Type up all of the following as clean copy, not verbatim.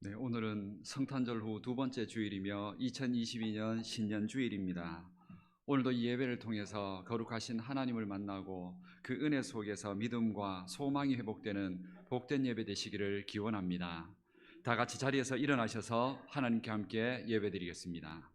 네, 오늘은 성탄절 후 두 번째 주일이며 2022년 신년 주일입니다. 오늘도 이 예배를 통해서 거룩하신 하나님을 만나고 그 은혜 속에서 믿음과 소망이 회복되는 복된 예배 되시기를 기원합니다. 다 같이 자리에서 일어나셔서 하나님께 함께 예배드리겠습니다.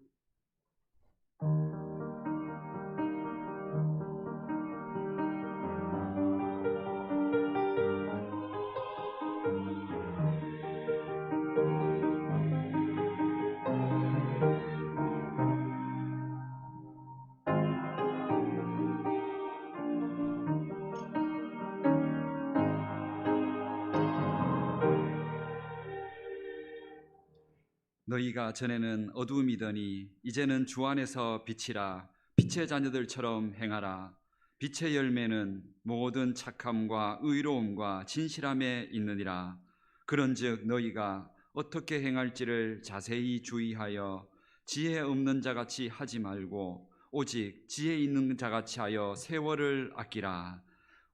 너희가 전에는 어두움이더니 이제는 주 안에서 빛이라. 빛의 자녀들처럼 행하라. 빛의 열매는 모든 착함과 의로움과 진실함에 있느니라. 그런즉 너희가 어떻게 행할지를 자세히 주의하여 지혜 없는 자같이 하지 말고 오직 지혜 있는 자같이 하여 세월을 아끼라.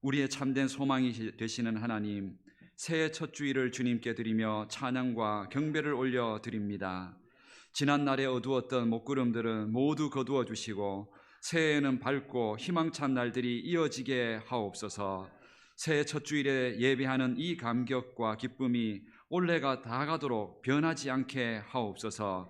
우리의 참된 소망이 되시는 하나님, 새해 첫 주일을 주님께 드리며 찬양과 경배를 올려드립니다. 지난날에 어두웠던 먹구름들은 모두 거두어 주시고 새해에는 밝고 희망찬 날들이 이어지게 하옵소서. 새해 첫 주일에 예배하는 이 감격과 기쁨이 올해가 다 가도록 변하지 않게 하옵소서.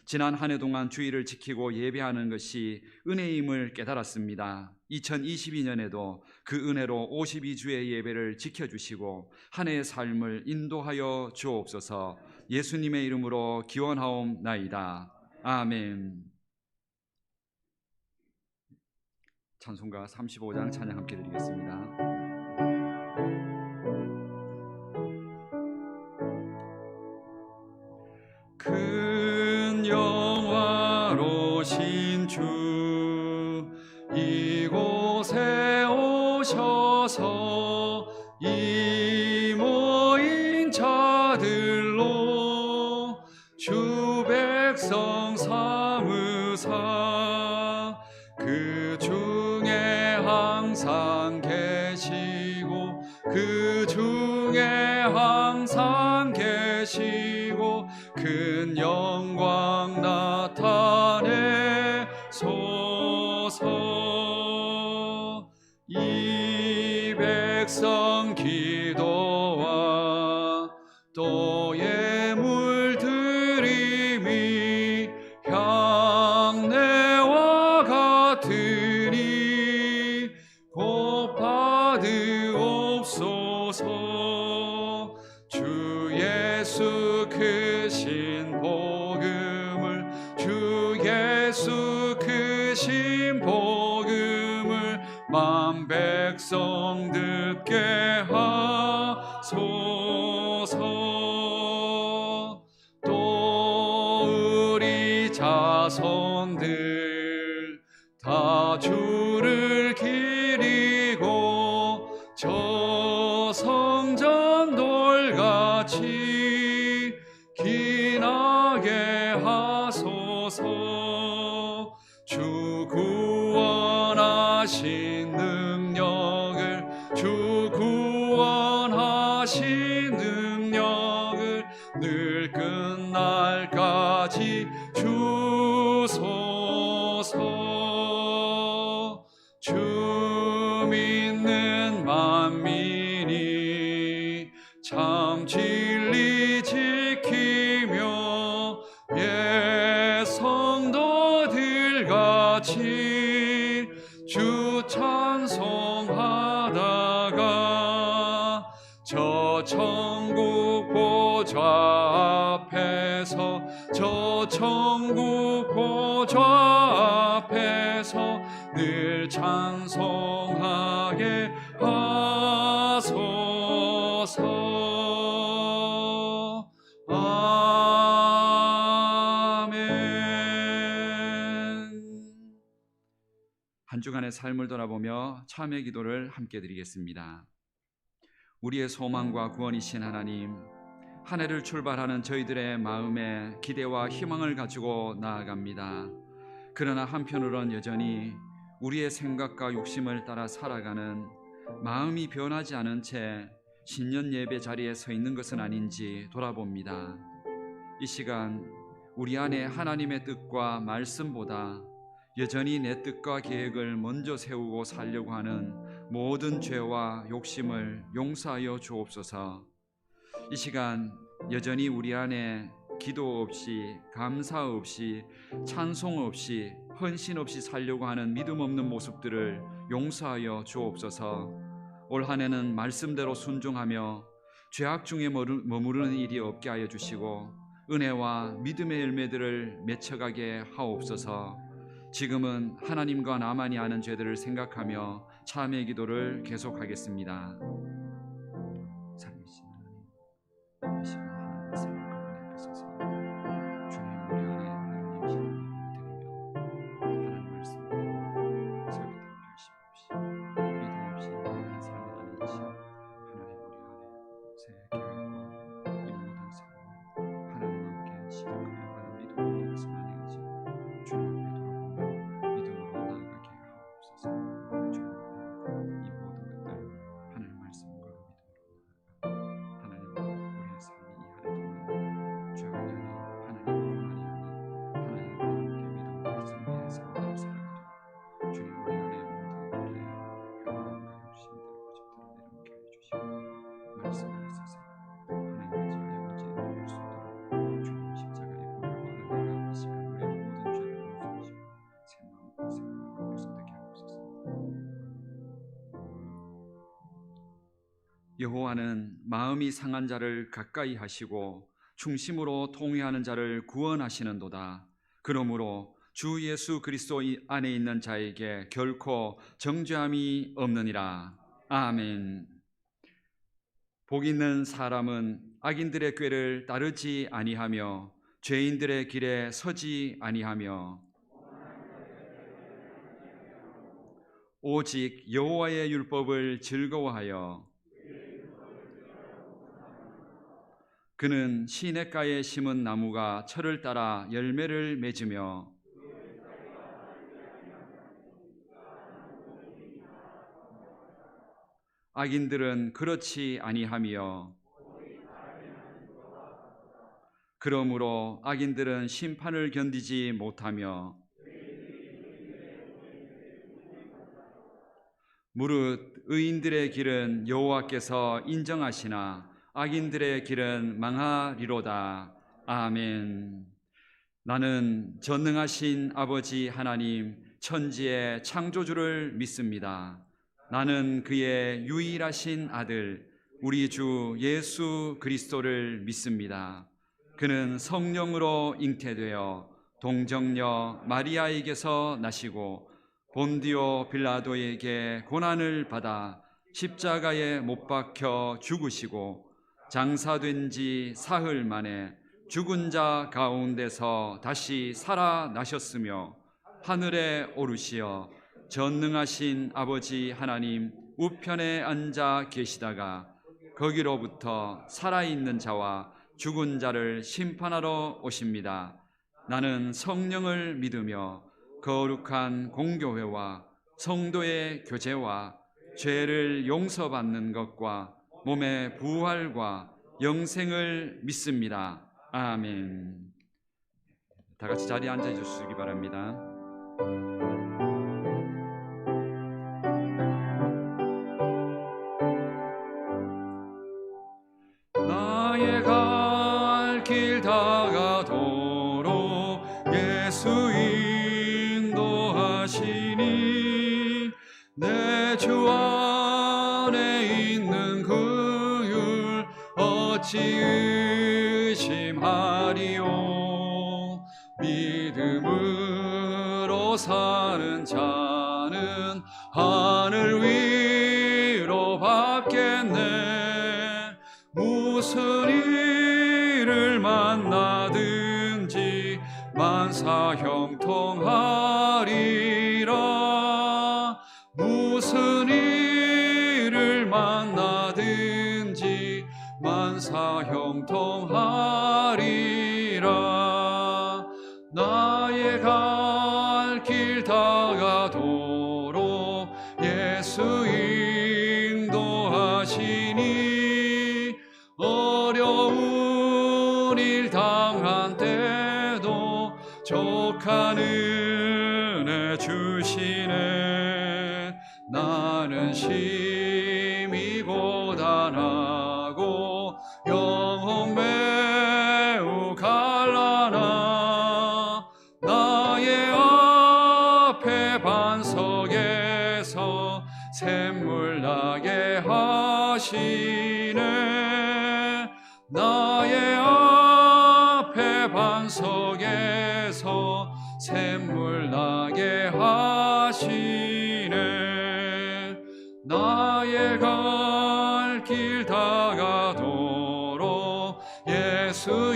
지난 한 해 동안 주일을 지키고 예배하는 것이 은혜임을 깨달았습니다. 2022년에도 그 은혜로 52주의 예배를 지켜주시고 한 해의 삶을 인도하여 주옵소서. 예수님의 이름으로 기원하옵나이다. 아멘. 찬송가 35장 찬양 함께 드리겠습니다. 큰 영화로신 주 이곳에 오셔서 이 모인 자들로 주 백성 삼으사 그 중에 항상 계시고 그 중에 항상 계시고 큰 영광 나타내소서. 이 백성 기도와 또 예물 드림이 향내와 같으니 곧 받으옵소서. 주 예수 크신 복음을 주 예수 크신 복음을 만 백성 듣게 하소서. 또 우리 자손들 다 주를 기리고 저 성전 돌같이 기나게 하소서. 주 구원하신 능력을 주 구원하신 능력을 늘 끝날까지 주소서. 주 믿는 만민이 참 진리 지키며 예 성도들같이 주 찬송하다가 저 천국 보좌 앞에서 저 천국 보좌 앞에서 늘 찬송하게 하소서. 아멘. 한 주간의 삶을 돌아보며 참회 기도를 함께 드리겠습니다. 우리의 소망과 구원이신 하나님, 한 해를 출발하는 저희들의 마음에 기대와 희망을 가지고 나아갑니다. 그러나 한편으론 여전히 우리의 생각과 욕심을 따라 살아가는 마음이 변하지 않은 채 신년 예배 자리에 서 있는 것은 아닌지 돌아봅니다. 이 시간 우리 안에 하나님의 뜻과 말씀보다 여전히 내 뜻과 계획을 먼저 세우고 살려고 하는 모든 죄와 욕심을 용서하여 주옵소서. 이 시간 여전히 우리 안에 기도 없이, 감사 없이, 찬송 없이, 헌신 없이 살려고 하는 믿음 없는 모습들을 용서하여 주옵소서. 올 한 해는 말씀대로 순종하며 죄악 중에 머무르는 일이 없게 하여 주시고 은혜와 믿음의 열매들을 맺혀가게 하옵소서. 지금은 하나님과 나만이 아는 죄들을 생각하며 참회 기도를 계속하겠습니다. 살아계신 하나님, 이 시간 하나님의 삶을 가운데 뺏어서 주님 우리 안에 하나님 힘을 드리며 하나님 말씀을 설득 결심 없이 믿음 없이 나아가는 삶이 아닌지 하나님 우리 안에 새 계획과 이 모든 삶을 하나님 함께 시작하여 가는 믿음 있는 것은 아닌지 주님 앞에 돌아보며 믿음으로 나아가게 하옵소서. 주님 앞에 이 모든 것들 하나님 말씀과 믿음으로 나아가 하나님 우리의 삶이 이 한 해 동안 죄악이 아닌 하나님뿐만이 아닌 하나님과 함께 믿음 말씀 위에 삶을 살아가도록 주님 우리 안에 모든 우리의 욕망과 욕심들 고집들을 내려놓게 하여 주시고 말씀 안에 서서 하나님을 지하여 여호와는 마음이 상한 자를 가까이 하시고 충심으로 통회하는 자를 구원하시는도다. 그러므로 주 예수 그리스도 안에 있는 자에게 결코 정죄함이 없느니라. 아멘. 복 있는 사람은 악인들의 꾀를 따르지 아니하며 죄인들의 길에 서지 아니하며 오직 여호와의 율법을 즐거워하여 그는 시냇가에 심은 나무가 철을 따라 열매를 맺으며 악인들은 그렇지 아니하며 그러므로 악인들은 심판을 견디지 못하며 무릇 의인들의 길은 여호와께서 인정하시나 악인들의 길은 망하리로다. 아멘. 나는 전능하신 아버지 하나님 천지의 창조주를 믿습니다. 나는 그의 유일하신 아들 우리 주 예수 그리스도를 믿습니다. 그는 성령으로 잉태되어 동정녀 마리아에게서 나시고 본디오 빌라도에게 고난을 받아 십자가에 못 박혀 죽으시고 장사된 지 사흘 만에 죽은 자 가운데서 다시 살아나셨으며 하늘에 오르시어 전능하신 아버지 하나님 우편에 앉아 계시다가 거기로부터 살아있는 자와 죽은 자를 심판하러 오십니다. 나는 성령을 믿으며 거룩한 공교회와 성도의 교제와 죄를 용서받는 것과 몸의 부활과 영생을 믿습니다. 아멘. 다 같이 자리에 앉아 주시기 바랍니다. 나의 갈 길 다가도록 예수 인도하시니 내 주 안에 있는 그 율 어찌 의심하리요. 믿음으로 사는 자는 하늘 위로 받겠네. 무슨 일을 만나든지 만사형통하리라. 무슨 일을 만나든지 만사형통하리라. 나의 갈 길 다가도록 예수 인도하시니 어려운 일 당한 때도 족한 은혜 주시네. 나는 심히 고단하고 영혼 매우 갈라나 나의 앞에 반석에서 샘물 나게 하시네. 나의 앞에 반석에서 샘물 나게 하시네. 나의 갈 길 다가도록 예수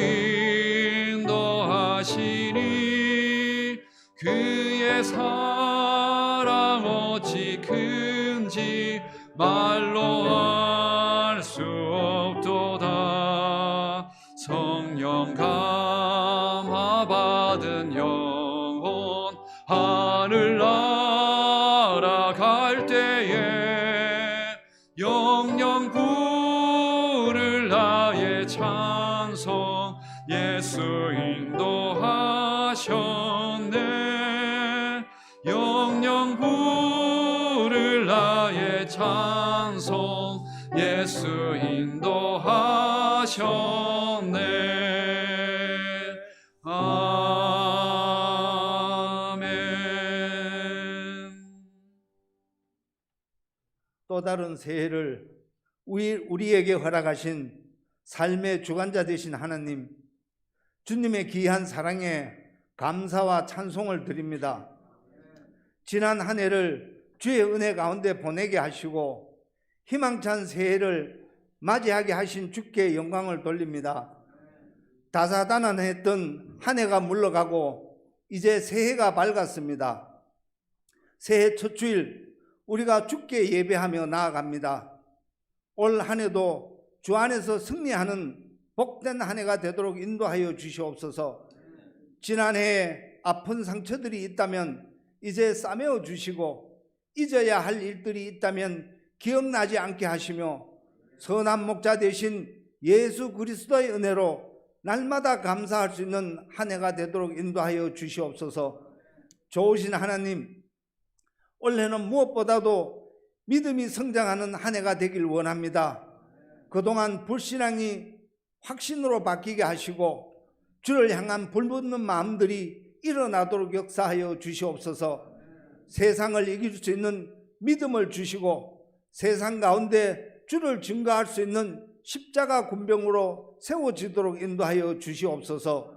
인도하시니 그의 사랑 어찌 큰지 말로 알 수 없도다. 성령 감화 받은 영혼 하늘 날아갈 때에 영영 부를 나의 찬송 예수 인도하셨네. 영영 부를 나의 찬송 예수 인도하셨네. 아멘. 또 다른 새해를 우리에게 허락하신 삶의 주관자 되신 하나님, 주님의 귀한 사랑에 감사와 찬송을 드립니다. 지난 한 해를 주의 은혜 가운데 보내게 하시고 희망찬 새해를 맞이하게 하신 주께 영광을 돌립니다. 다사다난했던 한 해가 물러가고 이제 새해가 밝았습니다. 새해 첫 주일 우리가 주께 예배하며 나아갑니다. 올 한 해도 주 안에서 승리하는 복된 한 해가 되도록 인도하여 주시옵소서. 지난해에 아픈 상처들이 있다면 이제 싸매어 주시고 잊어야 할 일들이 있다면 기억나지 않게 하시며 선한 목자 되신 예수 그리스도의 은혜로 날마다 감사할 수 있는 한 해가 되도록 인도하여 주시옵소서. 좋으신 하나님, 올해는 무엇보다도 믿음이 성장하는 한 해가 되길 원합니다. 그동안 불신앙이 확신으로 바뀌게 하시고 주를 향한 불붙는 마음들이 일어나도록 역사하여 주시옵소서. 세상을 이길 수 있는 믿음을 주시고 세상 가운데 주를 증거할 수 있는 십자가 군병으로 세워지도록 인도하여 주시옵소서.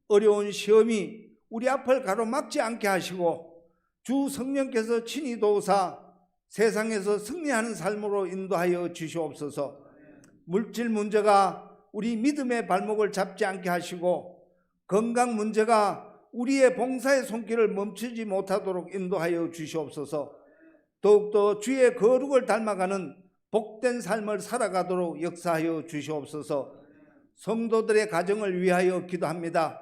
어려운 시험이 우리 앞을 가로막지 않게 하시고 주 성령께서 친히 도우사 세상에서 승리하는 삶으로 인도하여 주시옵소서. 물질 문제가 우리 믿음의 발목을 잡지 않게 하시고 건강 문제가 우리의 봉사의 손길을 멈추지 못하도록 인도하여 주시옵소서. 더욱더 주의 거룩을 닮아가는 복된 삶을 살아가도록 역사하여 주시옵소서. 성도들의 가정을 위하여 기도합니다.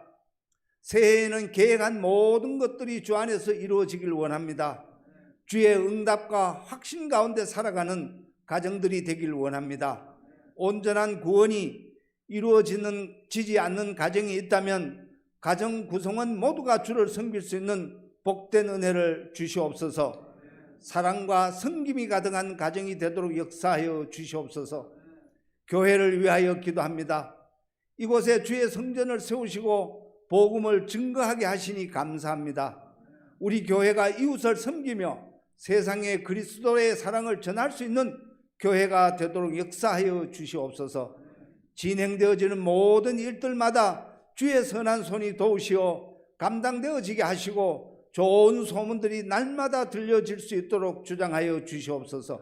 새해에는 계획한 모든 것들이 주 안에서 이루어지길 원합니다. 주의 응답과 확신 가운데 살아가는 가정들이 되길 원합니다. 온전한 구원이 이루어지지 않는 가정이 있다면 가정 구성원 모두가 주를 섬길 수 있는 복된 은혜를 주시옵소서. 사랑과 섬김이 가득한 가정이 되도록 역사하여 주시옵소서. 교회를 위하여 기도합니다. 이곳에 주의 성전을 세우시고 복음을 증거하게 하시니 감사합니다. 우리 교회가 이웃을 섬기며 세상에 그리스도의 사랑을 전할 수 있는 교회가 되도록 역사하여 주시옵소서. 진행되어지는 모든 일들마다 주의 선한 손이 도우시어 감당되어지게 하시고 좋은 소문들이 날마다 들려질 수 있도록 주장하여 주시옵소서.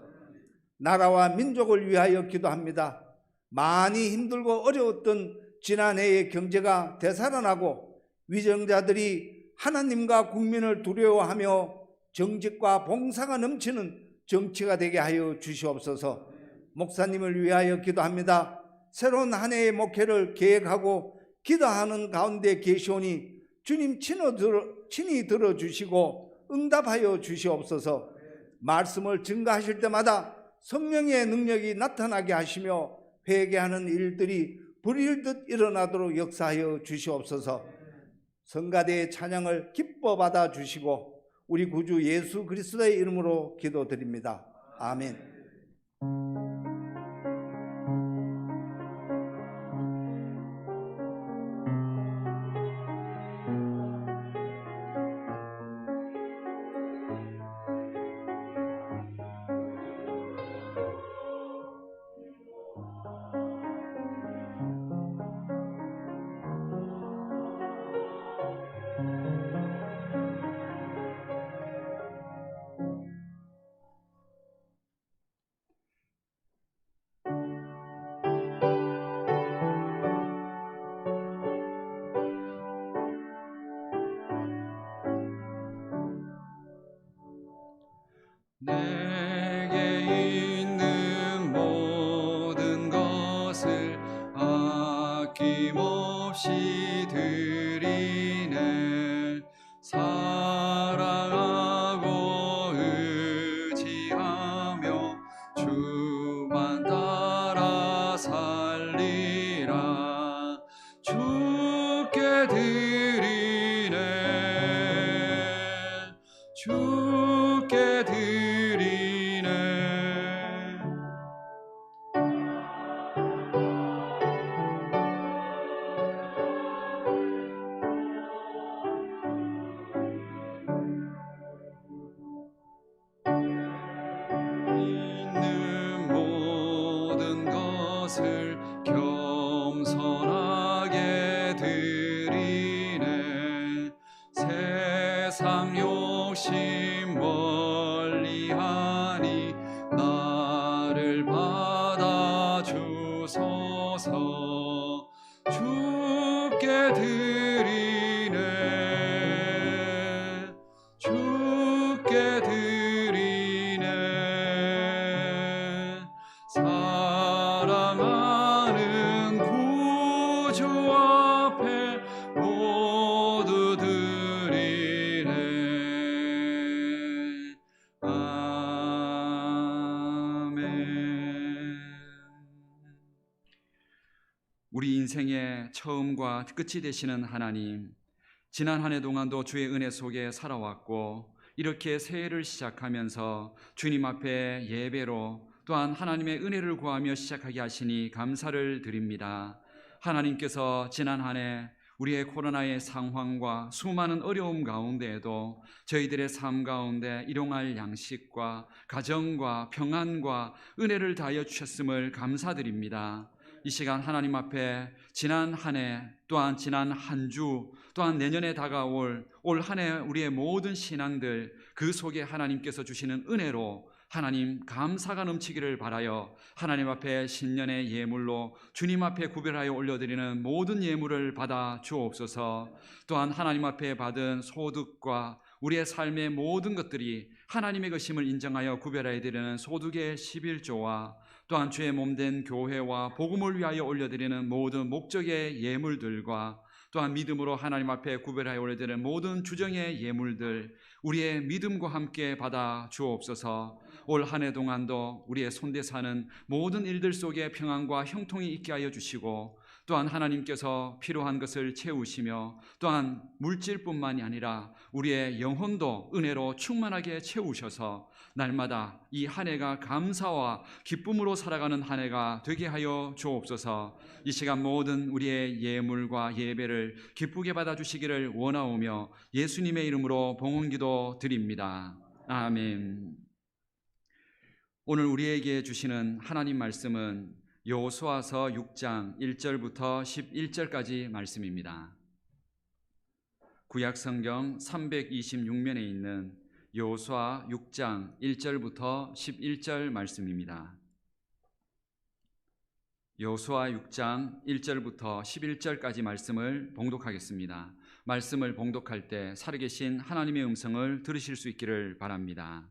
나라와 민족을 위하여 기도합니다. 많이 힘들고 어려웠던 지난해의 경제가 되살아나고 위정자들이 하나님과 국민을 두려워하며 정직과 봉사가 넘치는 정치가 되게 하여 주시옵소서. 목사님을 위하여 기도합니다. 새로운 한 해의 목회를 계획하고 기도하는 가운데 계시오니 주님 친히 들어주시고 응답하여 주시옵소서. 말씀을 증거하실 때마다 성령의 능력이 나타나게 하시며 회개하는 일들이 불일듯 일어나도록 역사하여 주시옵소서. 성가대의 찬양을 기뻐 받아 주시고 우리 구주 예수 그리스도의 이름으로 기도드립니다. 아멘. 내게 있는 모든 것을 아낌없이 드리네. 사랑하고 의지하며 주만 따라 살리라. 주께 드리네. 주께 드리네. 것을 겸손하게 드리네. 세상 욕심 멀리하니 나를 받아 주소서. 주께 드리네. 주께 드리네. 사랑하는 구주 앞에 모두 드리네. 아멘. 우리 인생의 처음과 끝이 되시는 하나님, 지난 한 해 동안도 주의 은혜 속에 살아왔고 이렇게 새해를 시작하면서 주님 앞에 예배로 또한 하나님의 은혜를 구하며 시작하게 하시니 감사를 드립니다. 하나님께서 지난 한 해 우리의 코로나의 상황과 수많은 어려움 가운데에도 저희들의 삶 가운데 일용할 양식과 가정과 평안과 은혜를 다하여 주셨음을 감사드립니다. 이 시간 하나님 앞에 지난 한 해 또한 지난 한 주 또한 내년에 다가올 올 한 해 우리의 모든 신앙들 그 속에 하나님께서 주시는 은혜로 하나님 감사가 넘치기를 바라여 하나님 앞에 신년의 예물로 주님 앞에 구별하여 올려드리는 모든 예물을 받아 주옵소서. 또한 하나님 앞에 받은 소득과 우리의 삶의 모든 것들이 하나님의 것임을 인정하여 구별하여 드리는 소득의 11조와 또한 주의 몸된 교회와 복음을 위하여 올려드리는 모든 목적의 예물들과 또한 믿음으로 하나님 앞에 구별하여 올려드리는 모든 주정의 예물들 우리의 믿음과 함께 받아 주옵소서. 올 한 해 동안도 우리의 손대 사는 모든 일들 속에 평안과 형통이 있게 하여 주시고 또한 하나님께서 필요한 것을 채우시며 또한 물질뿐만이 아니라 우리의 영혼도 은혜로 충만하게 채우셔서 날마다 이 한 해가 감사와 기쁨으로 살아가는 한 해가 되게 하여 주옵소서. 이 시간 모든 우리의 예물과 예배를 기쁘게 받아주시기를 원하오며 예수님의 이름으로 봉헌기도 드립니다. 아멘. 오늘 우리에게 주시는 하나님 말씀은 여호수아서 6장 1절부터 11절까지 말씀입니다. 구약성경 326면에 있는 여호수아 6장 1절부터 11절 말씀입니다. 여호수아 6장 1절부터 11절까지 말씀을 봉독하겠습니다. 말씀을 봉독할 때 살아계신 하나님의 음성을 들으실 수 있기를 바랍니다.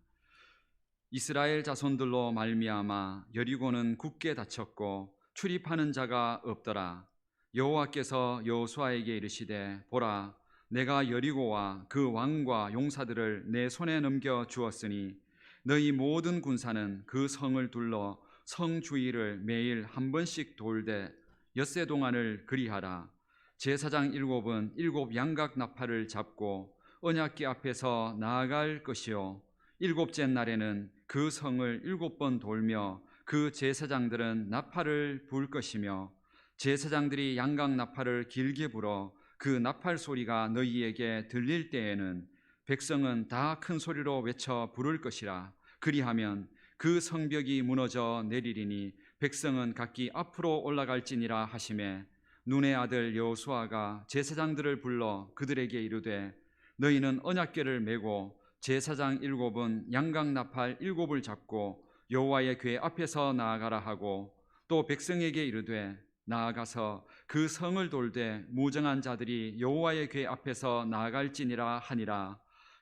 이스라엘 자손들로 말미암아 여리고는 굳게 닫혔고 출입하는 자가 없더라. 여호와께서 여호수아에게 이르시되 보라, 내가 여리고와 그 왕과 용사들을 내 손에 넘겨 주었으니 너희 모든 군사는 그 성을 둘러 성 주위를 매일 한 번씩 돌되 엿새 동안을 그리하라. 제사장 7은 7 양각 나팔을 잡고 언약궤 앞에서 나아갈 것이요 7째 날에는 그 성을 7번 돌며 그 제사장들은 나팔을 불 것이며 제사장들이 양각 나팔을 길게 불어 그 나팔 소리가 너희에게 들릴 때에는 백성은 다 큰 소리로 외쳐 부를 것이라. 그리하면 그 성벽이 무너져 내리리니 백성은 각기 앞으로 올라갈지니라 하시매 눈의 아들 여호수아가 제사장들을 불러 그들에게 이르되 너희는 언약궤를 메고 제사장 7은 양각 나팔 7을 잡고 여호와의 궤 앞에서 나아가라 하고 또 백성에게 이르되 나아가서 그 성을 돌되 무정한 자들이 여호와의 궤 앞에서 나아갈지니라 하니라.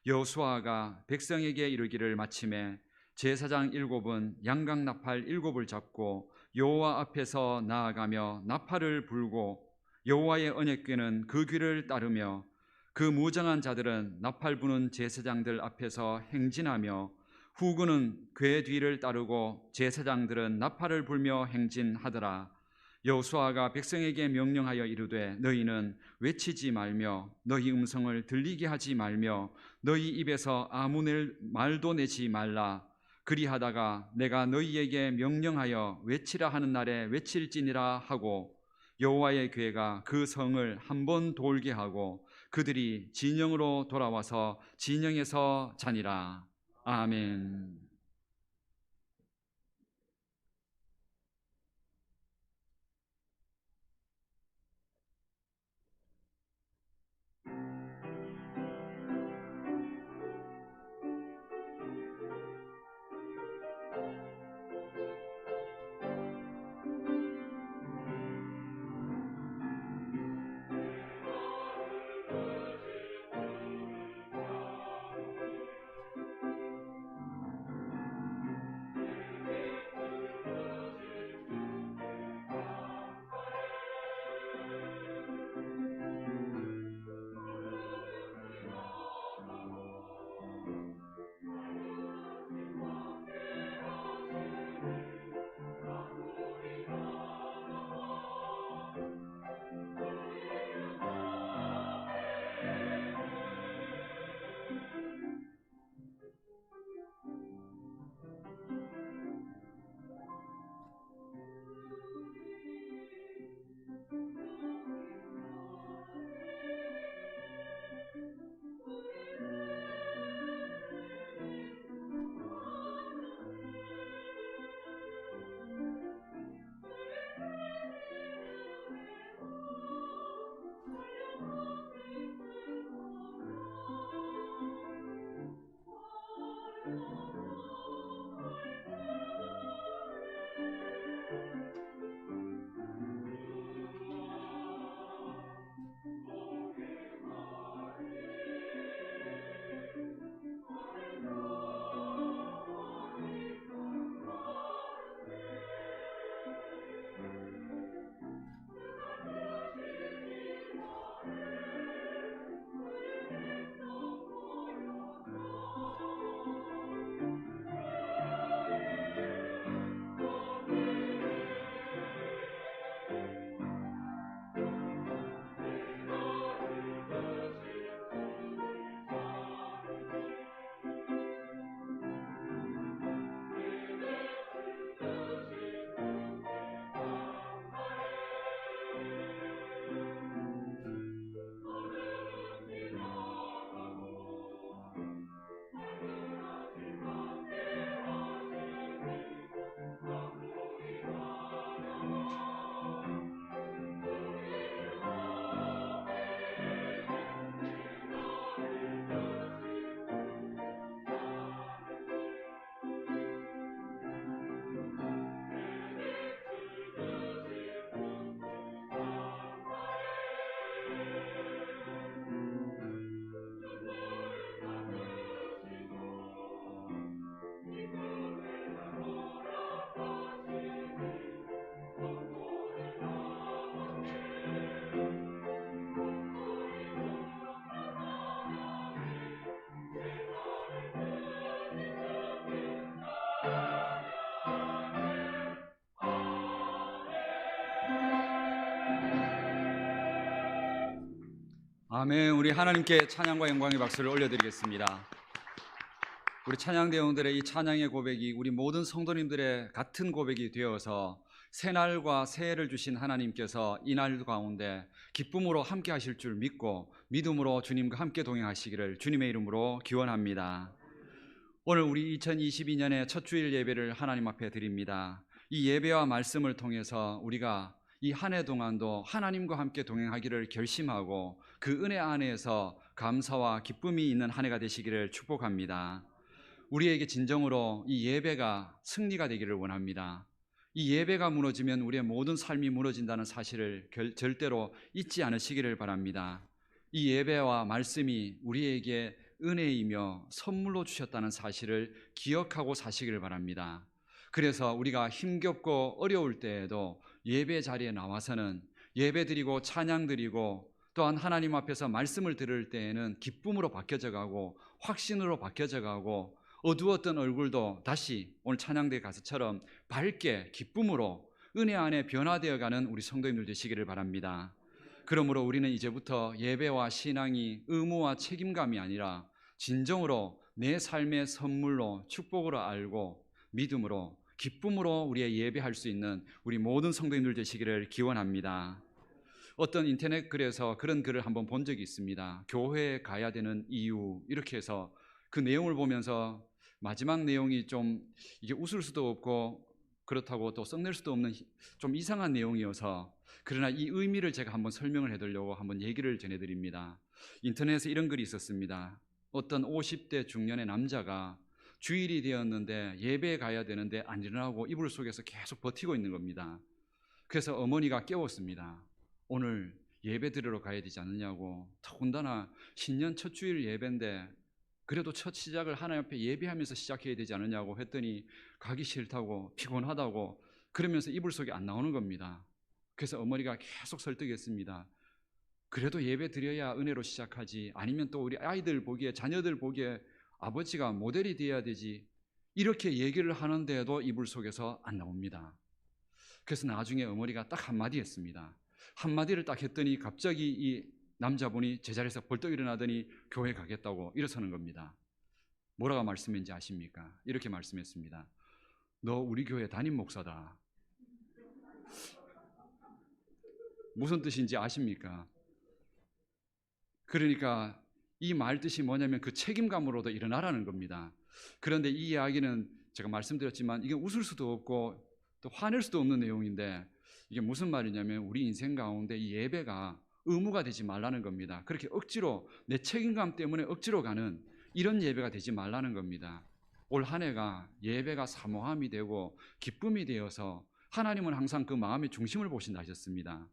여호수아가 백성에게 이르기를 마침에 제사장 7은 양각 나팔 7을 잡고 여호와 앞에서 나아가며 나팔을 불고 여호와의 언약궤는 그 귀를 따르며 그 무정한 자들은 나팔 부는 제사장들 앞에서 행진하며 후군은 궤 뒤를 따르고 제사장들은 나팔을 불며 행진하더라. 여호수아가 백성에게 명령하여 이르되 너희는 외치지 말며 너희 음성을 들리게 하지 말며 너희 입에서 아무 말도 내지 말라. 그리하다가 내가 너희에게 명령하여 외치라 하는 날에 외칠지니라 하고 여호와의 궤가 그 성을 한 번 돌게 하고 그들이 진영으로 돌아와서 진영에서 자니라. 아멘. 아멘. 우리 하나님께 찬양과 영광의 박수를 올려드리겠습니다. 우리 찬양대원들의 이 찬양의 고백이 우리 모든 성도님들의 같은 고백이 되어서 새날과 새해를 주신 하나님께서 이 날 가운데 기쁨으로 함께 하실 줄 믿고 믿음으로 주님과 함께 동행하시기를 주님의 이름으로 기원합니다. 오늘 우리 2022년의 첫 주일 예배를 하나님 앞에 드립니다. 이 예배와 말씀을 통해서 우리가 이 한 해 동안도 하나님과 함께 동행하기를 결심하고 그 은혜 안에서 감사와 기쁨이 있는 한 해가 되시기를 축복합니다. 우리에게 진정으로 이 예배가 승리가 되기를 원합니다. 이 예배가 무너지면 우리의 모든 삶이 무너진다는 사실을 절대로 잊지 않으시기를 바랍니다. 이 예배와 말씀이 우리에게 은혜이며 선물로 주셨다는 사실을 기억하고 사시기를 바랍니다. 그래서 우리가 힘겹고 어려울 때에도 예배 자리에 나와서는 예배 드리고 찬양 드리고 또한 하나님 앞에서 말씀을 들을 때에는 기쁨으로 바뀌어져 가고 확신으로 바뀌어져 가고 어두웠던 얼굴도 다시 오늘 찬양대 가수처럼 밝게 기쁨으로 은혜 안에 변화되어 가는 우리 성도님들 되시기를 바랍니다. 그러므로 우리는 이제부터 예배와 신앙이 의무와 책임감이 아니라 진정으로 내 삶의 선물로 축복으로 알고 믿음으로 기쁨으로 우리의 예배할 수 있는 우리 모든 성도님들 되시기를 기원합니다. 어떤 인터넷 글에서 그런 글을 한번 본 적이 있습니다. 교회에 가야 되는 이유, 이렇게 해서 그 내용을 보면서 마지막 내용이 좀 이게 웃을 수도 없고 그렇다고 또 썩낼 수도 없는 좀 이상한 내용이어서, 그러나 이 의미를 제가 한번 설명을 해드리려고 한번 얘기를 전해드립니다. 인터넷에 이런 글이 있었습니다. 어떤 50대 중년의 남자가 주일이 되었는데 예배에 가야 되는데 안 일어나고 이불 속에서 계속 버티고 있는 겁니다. 그래서 어머니가 깨웠습니다. 오늘 예배 드리러 가야 되지 않느냐고. 더군다나 신년 첫 주일 예배인데 그래도 첫 시작을 하나님 앞에 예배하면서 시작해야 되지 않느냐고 했더니 가기 싫다고, 피곤하다고 그러면서 이불 속에 안 나오는 겁니다. 그래서 어머니가 계속 설득했습니다. 그래도 예배 드려야 은혜로 시작하지, 아니면 또 우리 아이들 보기에, 자녀들 보기에 아버지가 모델이 되어야 되지, 이렇게 얘기를 하는데도 이불 속에서 안 나옵니다. 그래서 나중에 어머니가 딱 한마디 했습니다. 한마디를 딱 했더니 갑자기 이 남자분이 제자리에서 벌떡 일어나더니 교회 가겠다고 일어서는 겁니다. 뭐라고 말씀했는지 아십니까? 이렇게 말씀했습니다. 너 우리 교회 담임 목사다. 무슨 뜻인지 아십니까? 그러니까 이 말 뜻이 뭐냐면 그 책임감으로도 일어나라는 겁니다. 그런데 이 이야기는 제가 말씀드렸지만 이게 웃을 수도 없고 또 화낼 수도 없는 내용인데, 이게 무슨 말이냐면 우리 인생 가운데 이 예배가 의무가 되지 말라는 겁니다. 그렇게 억지로 내 책임감 때문에 억지로 가는 이런 예배가 되지 말라는 겁니다. 올 한 해가 예배가 사모함이 되고 기쁨이 되어서 하나님은 항상 그 마음의 중심을 보신다 하셨습니다.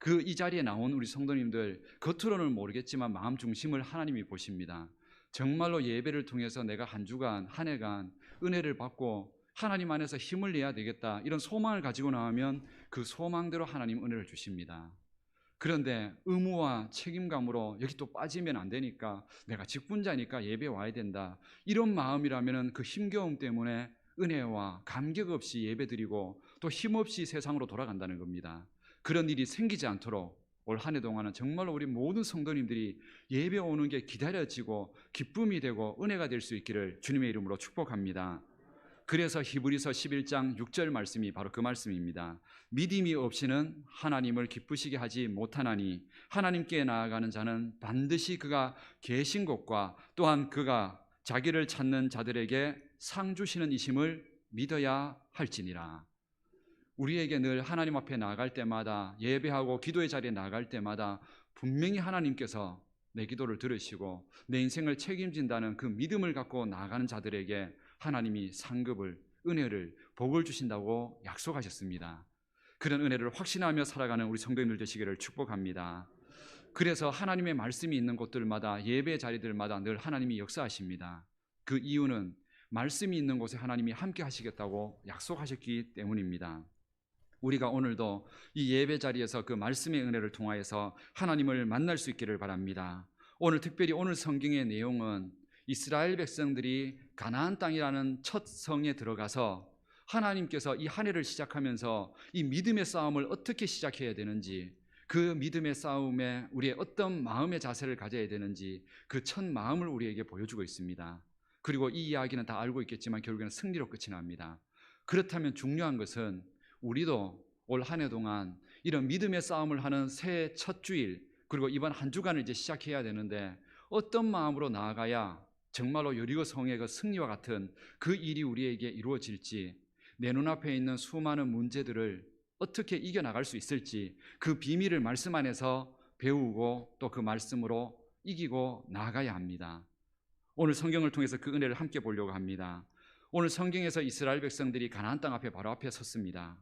그 이 자리에 나온 우리 성도님들 겉으로는 모르겠지만 마음 중심을 하나님이 보십니다. 정말로 예배를 통해서 내가 한 주간 한 해간 은혜를 받고 하나님 안에서 힘을 내야 되겠다, 이런 소망을 가지고 나오면 그 소망대로 하나님 은혜를 주십니다. 그런데 의무와 책임감으로 여기 또 빠지면 안 되니까, 내가 직분자니까 예배 와야 된다, 이런 마음이라면 그 힘겨움 때문에 은혜와 감격 없이 예배드리고 또 힘없이 세상으로 돌아간다는 겁니다. 그런 일이 생기지 않도록 올 한 해 동안은 정말로 우리 모든 성도님들이 예배 오는 게 기다려지고 기쁨이 되고 은혜가 될 수 있기를 주님의 이름으로 축복합니다. 그래서 히브리서 11장 6절 말씀이 바로 그 말씀입니다. 믿음이 없이는 하나님을 기쁘시게 하지 못하나니 하나님께 나아가는 자는 반드시 그가 계신 곳과 또한 그가 자기를 찾는 자들에게 상 주시는 이심을 믿어야 할지니라. 우리에게 늘 하나님 앞에 나아갈 때마다, 예배하고 기도의 자리에 나아갈 때마다 분명히 하나님께서 내 기도를 들으시고 내 인생을 책임진다는 그 믿음을 갖고 나아가는 자들에게 하나님이 상급을, 은혜를, 복을 주신다고 약속하셨습니다. 그런 은혜를 확신하며 살아가는 우리 성도님들 되시기를 축복합니다. 그래서 하나님의 말씀이 있는 곳들마다, 예배 자리들마다 늘 하나님이 역사하십니다. 그 이유는 말씀이 있는 곳에 하나님이 함께 하시겠다고 약속하셨기 때문입니다. 우리가 오늘도 이 예배 자리에서 그 말씀의 은혜를 통하여서 하나님을 만날 수 있기를 바랍니다. 오늘 특별히 오늘 성경의 내용은 이스라엘 백성들이 가나안 땅이라는 첫 성에 들어가서 하나님께서 이 한 해를 시작하면서 이 믿음의 싸움을 어떻게 시작해야 되는지, 그 믿음의 싸움에 우리의 어떤 마음의 자세를 가져야 되는지 그 첫 마음을 우리에게 보여주고 있습니다. 그리고 이 이야기는 다 알고 있겠지만 결국에는 승리로 끝이 납니다. 그렇다면 중요한 것은 우리도 올 한 해 동안 이런 믿음의 싸움을 하는 새해 첫 주일, 그리고 이번 한 주간을 이제 시작해야 되는데 어떤 마음으로 나아가야 정말로 여리고 성의 그 승리와 같은 그 일이 우리에게 이루어질지, 내 눈앞에 있는 수많은 문제들을 어떻게 이겨나갈 수 있을지 그 비밀을 말씀 안에서 배우고 또 그 말씀으로 이기고 나아가야 합니다. 오늘 성경을 통해서 그 은혜를 함께 보려고 합니다. 오늘 성경에서 이스라엘 백성들이 가나안 땅 앞에 바로 앞에 섰습니다.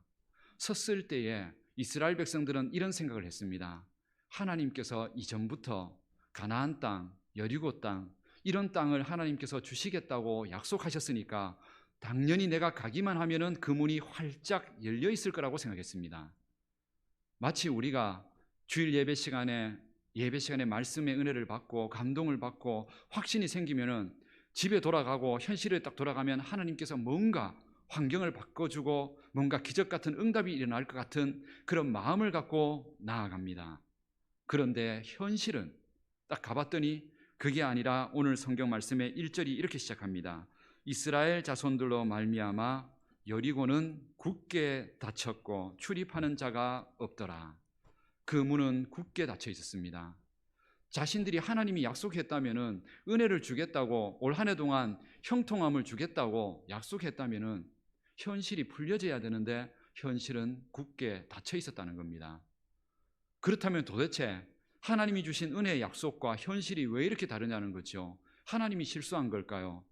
섰을 때에 이스라엘 백성들은 이런 생각을 했습니다. 하나님께서 이전부터 가나안 땅, 여리고 땅, 이런 땅을 하나님께서 주시겠다고 약속하셨으니까 당연히 내가 가기만 하면은 그 문이 활짝 열려 있을 거라고 생각했습니다. 마치 우리가 주일 예배 시간에 말씀의 은혜를 받고 감동을 받고 확신이 생기면은 집에 돌아가고 현실에 딱 돌아가면 하나님께서 뭔가 환경을 바꿔주고 뭔가 기적 같은 응답이 일어날 것 같은 그런 마음을 갖고 나아갑니다. 그런데 현실은 딱 가봤더니 그게 아니라 오늘 성경 말씀의 1절이 이렇게 시작합니다. 이스라엘 자손들로 말미암아 여리고는 굳게 닫혔고 출입하는 자가 없더라. 그 문은 굳게 닫혀 있었습니다. 자신들이 하나님이 약속했다면은, 은혜를 주겠다고, 올 한 해 동안 형통함을 주겠다고 약속했다면은 현실이 풀려져야 되는데 현실은 굳게 닫혀 있었다는 겁니다. 그렇다면 도대체 하나님이 주신 은혜의 약속과 현실이 왜 이렇게 다르냐는 거죠. 하나님이 실수한 걸까요?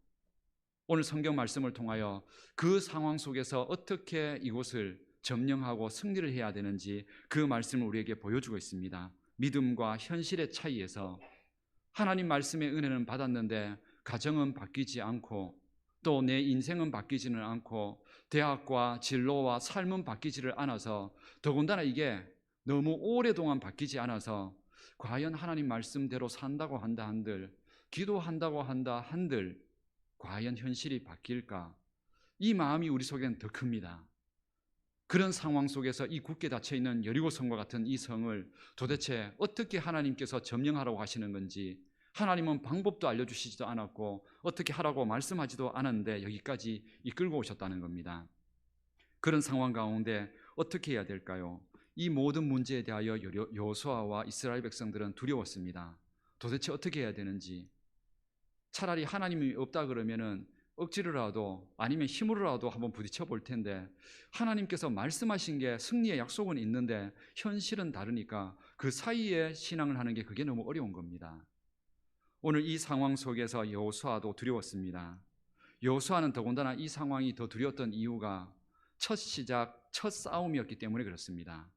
오늘 성경 말씀을 통하여 그 상황 속에서 어떻게 이곳을 점령하고 승리를 해야 되는지 그 말씀을 우리에게 보여주고 있습니다. 믿음과 현실의 차이에서 하나님 말씀의 은혜는 받았는데 가정은 바뀌지 않고 또 내 인생은 바뀌지는 않고 대학과 진로와 삶은 바뀌지를 않아서, 더군다나 이게 너무 오랫동안 바뀌지 않아서 과연 하나님 말씀대로 산다고 한다 한들, 기도한다고 한다 한들 과연 현실이 바뀔까? 이 마음이 우리 속에는 더 큽니다. 그런 상황 속에서 이 굳게 닫혀있는 여리고 성과 같은 이 성을 도대체 어떻게 하나님께서 점령하라고 하시는 건지, 하나님은 방법도 알려주시지도 않았고 어떻게 하라고 말씀하지도 않았는데 여기까지 이끌고 오셨다는 겁니다. 그런 상황 가운데 어떻게 해야 될까요? 이 모든 문제에 대하여 여호수아와 이스라엘 백성들은 두려웠습니다. 도대체 어떻게 해야 되는지. 차라리 하나님이 없다 그러면은 억지로라도 아니면 힘으로라도 한번 부딪혀 볼 텐데, 하나님께서 말씀하신 게 승리의 약속은 있는데 현실은 다르니까 그 사이에 신앙을 하는 게 그게 너무 어려운 겁니다. 오늘 이 상황 속에서 여호수아도 두려웠습니다. 여호수아는 더군다나 이 상황이 더 두려웠던 이유가 첫 시작, 첫 싸움이었기 때문에 그렇습니다.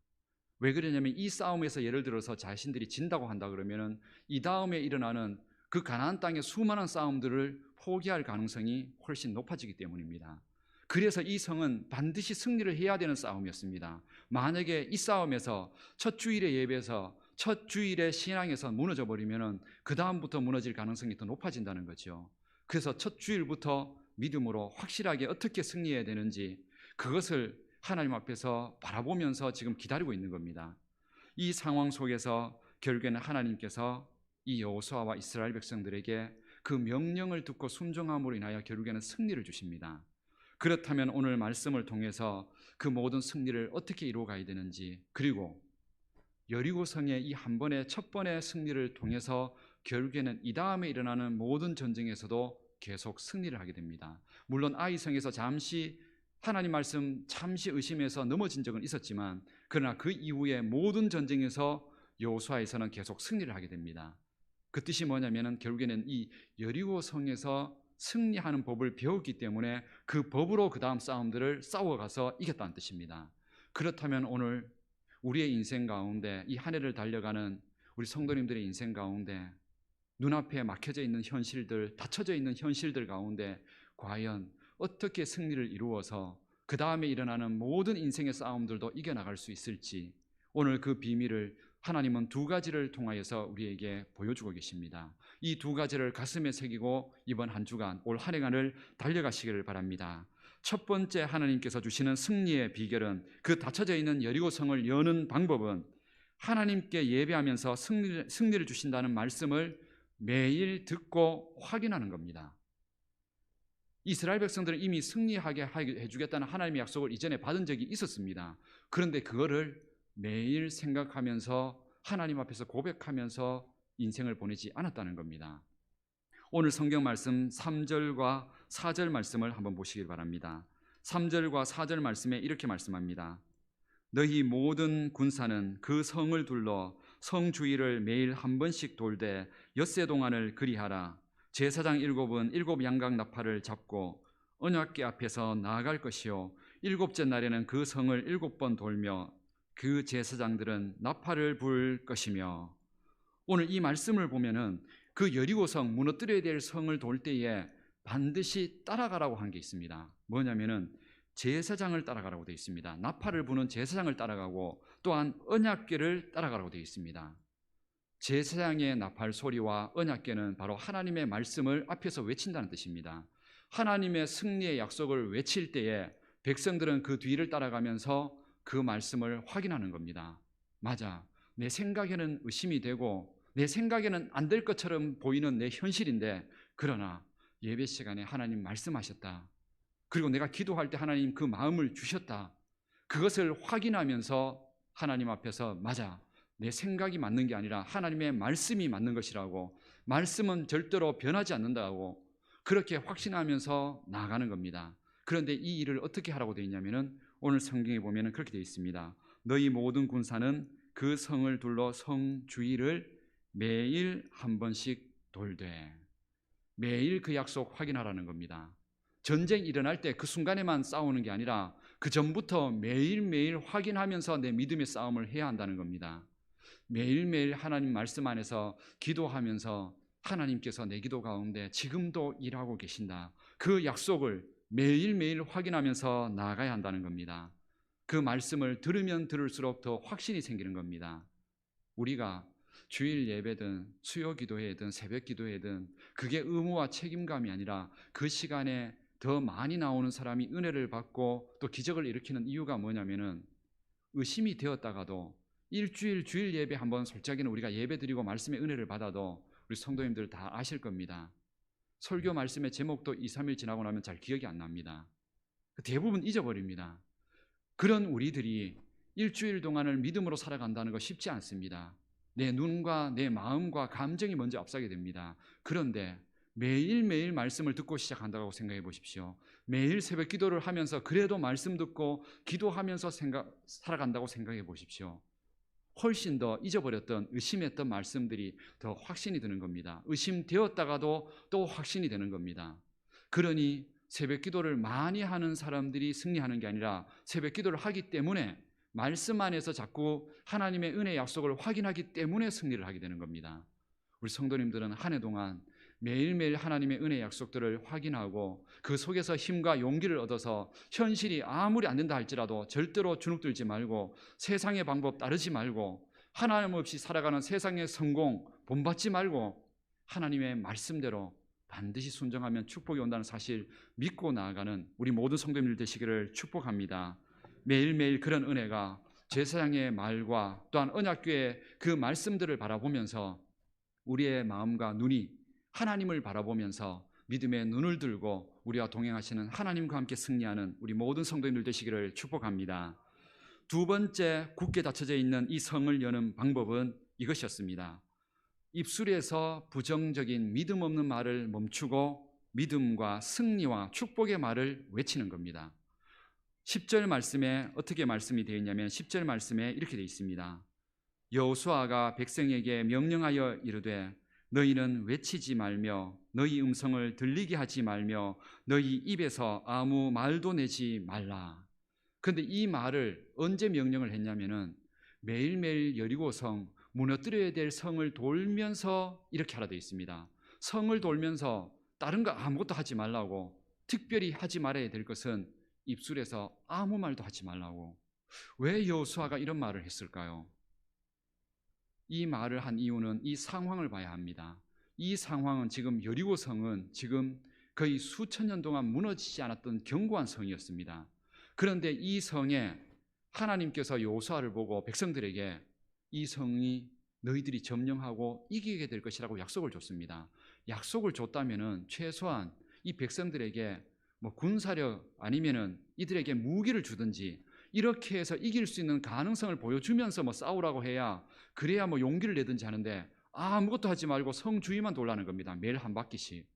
왜 그러냐면 이 싸움에서 예를 들어서 자신들이 진다고 한다 그러면은 이 다음에 일어나는 그 가나안 땅의 수많은 싸움들을 포기할 가능성이 훨씬 높아지기 때문입니다. 그래서 이 성은 반드시 승리를 해야 되는 싸움이었습니다. 만약에 이 싸움에서 첫 주일의 예배에서, 첫 주일의 신앙에서 무너져 버리면은 그 다음부터 무너질 가능성이 더 높아진다는 거죠. 그래서 첫 주일부터 믿음으로 확실하게 어떻게 승리해야 되는지 그것을 하나님 앞에서 바라보면서 지금 기다리고 있는 겁니다. 이 상황 속에서 결국에는 하나님께서 이 여호수아와 이스라엘 백성들에게 그 명령을 듣고 순종함으로 인하여 결국에는 승리를 주십니다. 그렇다면 오늘 말씀을 통해서 그 모든 승리를 어떻게 이루어가야 되는지, 그리고 여리고 성의 이 한 번의 첫 번의 승리를 통해서 결국에는 이 다음에 일어나는 모든 전쟁에서도 계속 승리를 하게 됩니다. 물론 아이성에서 잠시 하나님 말씀 잠시 의심해서 넘어진 적은 있었지만, 그러나 그 이후에 모든 전쟁에서 여호수아에서는 계속 승리를 하게 됩니다. 그 뜻이 뭐냐면은 결국에는 이 여리고 성에서 승리하는 법을 배웠기 때문에 그 법으로 그 다음 싸움들을 싸워가서 이겼다는 뜻입니다. 그렇다면 오늘 우리의 인생 가운데, 이 한 해를 달려가는 우리 성도님들의 인생 가운데 눈앞에 막혀져 있는 현실들, 닫혀져 있는 현실들 가운데 과연 어떻게 승리를 이루어서 그 다음에 일어나는 모든 인생의 싸움들도 이겨나갈 수 있을지, 오늘 그 비밀을 하나님은 두 가지를 통하여서 우리에게 보여주고 계십니다. 이 두 가지를 가슴에 새기고 이번 한 주간, 올 한 해간을 달려가시기를 바랍니다. 첫 번째 하나님께서 주시는 승리의 비결은, 그 닫혀져 있는 여리고 성을 여는 방법은 하나님께 예배하면서 승리를 주신다는 말씀을 매일 듣고 확인하는 겁니다. 이스라엘 백성들은 이미 승리하게 해주겠다는 하나님의 약속을 이전에 받은 적이 있었습니다. 그런데 그거를 매일 생각하면서 하나님 앞에서 고백하면서 인생을 보내지 않았다는 겁니다. 오늘 성경 말씀 3절과 4절 말씀을 한번 보시길 바랍니다. 3절과 4절 말씀에 이렇게 말씀합니다. 너희 모든 군사는 그 성을 둘러 성 주위를 매일 한 번씩 돌되 엿새 동안을 그리하라. 제사장 7은 7 양각 나팔을 잡고 언약궤 앞에서 나아갈 것이요 7째 날에는 그 성을 7번 돌며 그 제사장들은 나팔을 불 것이며. 오늘 이 말씀을 보면은 그 여리고성, 무너뜨려야 될 성을 돌 때에 반드시 따라가라고 한 게 있습니다. 뭐냐면은 제사장을 따라가라고 되어 있습니다. 나팔을 부는 제사장을 따라가고 또한 언약궤를 따라가라고 되어 있습니다. 제사장의 나팔 소리와 언약궤는 바로 하나님의 말씀을 앞에서 외친다는 뜻입니다. 하나님의 승리의 약속을 외칠 때에 백성들은 그 뒤를 따라가면서 그 말씀을 확인하는 겁니다. 맞아, 내 생각에는 의심이 되고 내 생각에는 안 될 것처럼 보이는 내 현실인데, 그러나 예배 시간에 하나님 말씀하셨다. 그리고 내가 기도할 때 하나님 그 마음을 주셨다. 그것을 확인하면서 하나님 앞에서 맞아, 내 생각이 맞는 게 아니라 하나님의 말씀이 맞는 것이라고, 말씀은 절대로 변하지 않는다고 그렇게 확신하면서 나아가는 겁니다. 그런데 이 일을 어떻게 하라고 되어 있냐면은 오늘 성경에 보면은 그렇게 되어 있습니다. 너희 모든 군사는 그 성을 둘러 성 주위를 매일 한 번씩 돌되. 매일 그 약속 확인하라는 겁니다. 전쟁이 일어날 때 그 순간에만 싸우는 게 아니라 그 전부터 매일매일 확인하면서 내 믿음의 싸움을 해야 한다는 겁니다. 매일매일 하나님 말씀 안에서 기도하면서 하나님께서 내 기도 가운데 지금도 일하고 계신다. 그 약속을 매일매일 확인하면서 나아가야 한다는 겁니다. 그 말씀을 들으면 들을수록 더 확신이 생기는 겁니다. 우리가 주일 예배든 수요 기도회든 새벽 기도회든 그게 의무와 책임감이 아니라 그 시간에 더 많이 나오는 사람이 은혜를 받고 또 기적을 일으키는 이유가 뭐냐면은 의심이 되었다가도 일주일 주일 예배 한번 솔직하게는 우리가 예배 드리고 말씀의 은혜를 받아도 우리 성도님들 다 아실 겁니다. 설교 말씀의 제목도 2, 3일 지나고 나면 잘 기억이 안 납니다. 대부분 잊어버립니다. 그런 우리들이 일주일 동안을 믿음으로 살아간다는 거 쉽지 않습니다. 내 눈과 내 마음과 감정이 먼저 앞서게 됩니다. 그런데 매일매일 말씀을 듣고 시작한다고 생각해 보십시오. 매일 새벽 기도를 하면서 그래도 말씀 듣고 기도하면서 살아간다고 생각해 보십시오. 훨씬 더 잊어버렸던 의심했던 말씀들이 더 확신이 드는 겁니다. 의심되었다가도 또 확신이 되는 겁니다. 그러니 새벽 기도를 많이 하는 사람들이 승리하는 게 아니라 새벽 기도를 하기 때문에 말씀 안에서 자꾸 하나님의 은혜 약속을 확인하기 때문에 승리를 하게 되는 겁니다. 우리 성도님들은 한 해 동안 매일매일 하나님의 은혜 약속들을 확인하고 그 속에서 힘과 용기를 얻어서 현실이 아무리 안 된다 할지라도 절대로 주눅들지 말고 세상의 방법 따르지 말고 하나님 없이 살아가는 세상의 성공 본받지 말고 하나님의 말씀대로 반드시 순종하면 축복이 온다는 사실 믿고 나아가는 우리 모든 성도님들 되시기를 축복합니다. 매일매일 그런 은혜가 제사장의 말과 또한 언약궤의 그 말씀들을 바라보면서 우리의 마음과 눈이 하나님을 바라보면서 믿음의 눈을 들고 우리와 동행하시는 하나님과 함께 승리하는 우리 모든 성도님들 되시기를 축복합니다. 두 번째 굳게 닫혀져 있는 이 성을 여는 방법은 이것이었습니다. 입술에서 부정적인 믿음 없는 말을 멈추고 믿음과 승리와 축복의 말을 외치는 겁니다. 10절 말씀에 어떻게 말씀이 되어 있냐면 10절 말씀에 이렇게 되어 있습니다. 여호수아가 백성에게 명령하여 이르되 너희는 외치지 말며 너희 음성을 들리게 하지 말며 너희 입에서 아무 말도 내지 말라. 그런데 이 말을 언제 명령을 했냐면은 매일매일 여리고성 무너뜨려야 될 성을 돌면서 이렇게 하라 되어 있습니다. 성을 돌면서 다른 거 아무것도 하지 말라고, 특별히 하지 말아야 될 것은 입술에서 아무 말도 하지 말라고. 왜 여호수아가 이런 말을 했을까요? 이 말을 한 이유는 이 상황을 봐야 합니다. 이 상황은 지금 여리고성은 지금 거의 수천 년 동안 무너지지 않았던 견고한 성이었습니다. 그런데 이 성에 하나님께서 여호수아를 보고 백성들에게 이 성이 너희들이 점령하고 이기게 될 것이라고 약속을 줬습니다. 약속을 줬다면은 최소한 이 백성들에게 뭐 군사력 아니면은 이들에게 무기를 주든지 이렇게 해서 이길 수 있는 가능성을 보여주면서 뭐 싸우라고 해야 그래야 뭐 용기를 내든지 하는데 아무것도 하지 말고 성 주위만 돌라는 겁니다. 매일 한 바퀴씩.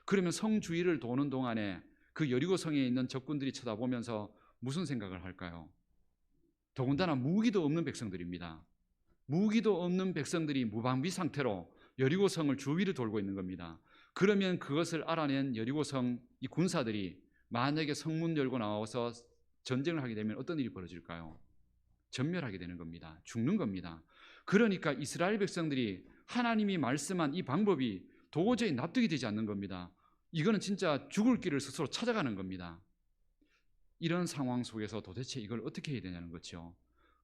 그러면 성 주위를 도는 동안에 그 여리고 성에 있는 적군들이 쳐다보면서 무슨 생각을 할까요? 더군다나 무기도 없는 백성들입니다. 무기도 없는 백성들이 무방비 상태로 여리고성을 주위를 돌고 있는 겁니다. 그러면 그것을 알아낸 여리고성 이 군사들이 만약에 성문 열고 나와서 전쟁을 하게 되면 어떤 일이 벌어질까요? 전멸하게 되는 겁니다. 죽는 겁니다. 그러니까 이스라엘 백성들이 하나님이 말씀한 이 방법이 도저히 납득이 되지 않는 겁니다. 이거는 진짜 죽을 길을 스스로 찾아가는 겁니다. 이런 상황 속에서 도대체 이걸 어떻게 해야 되냐는 거죠.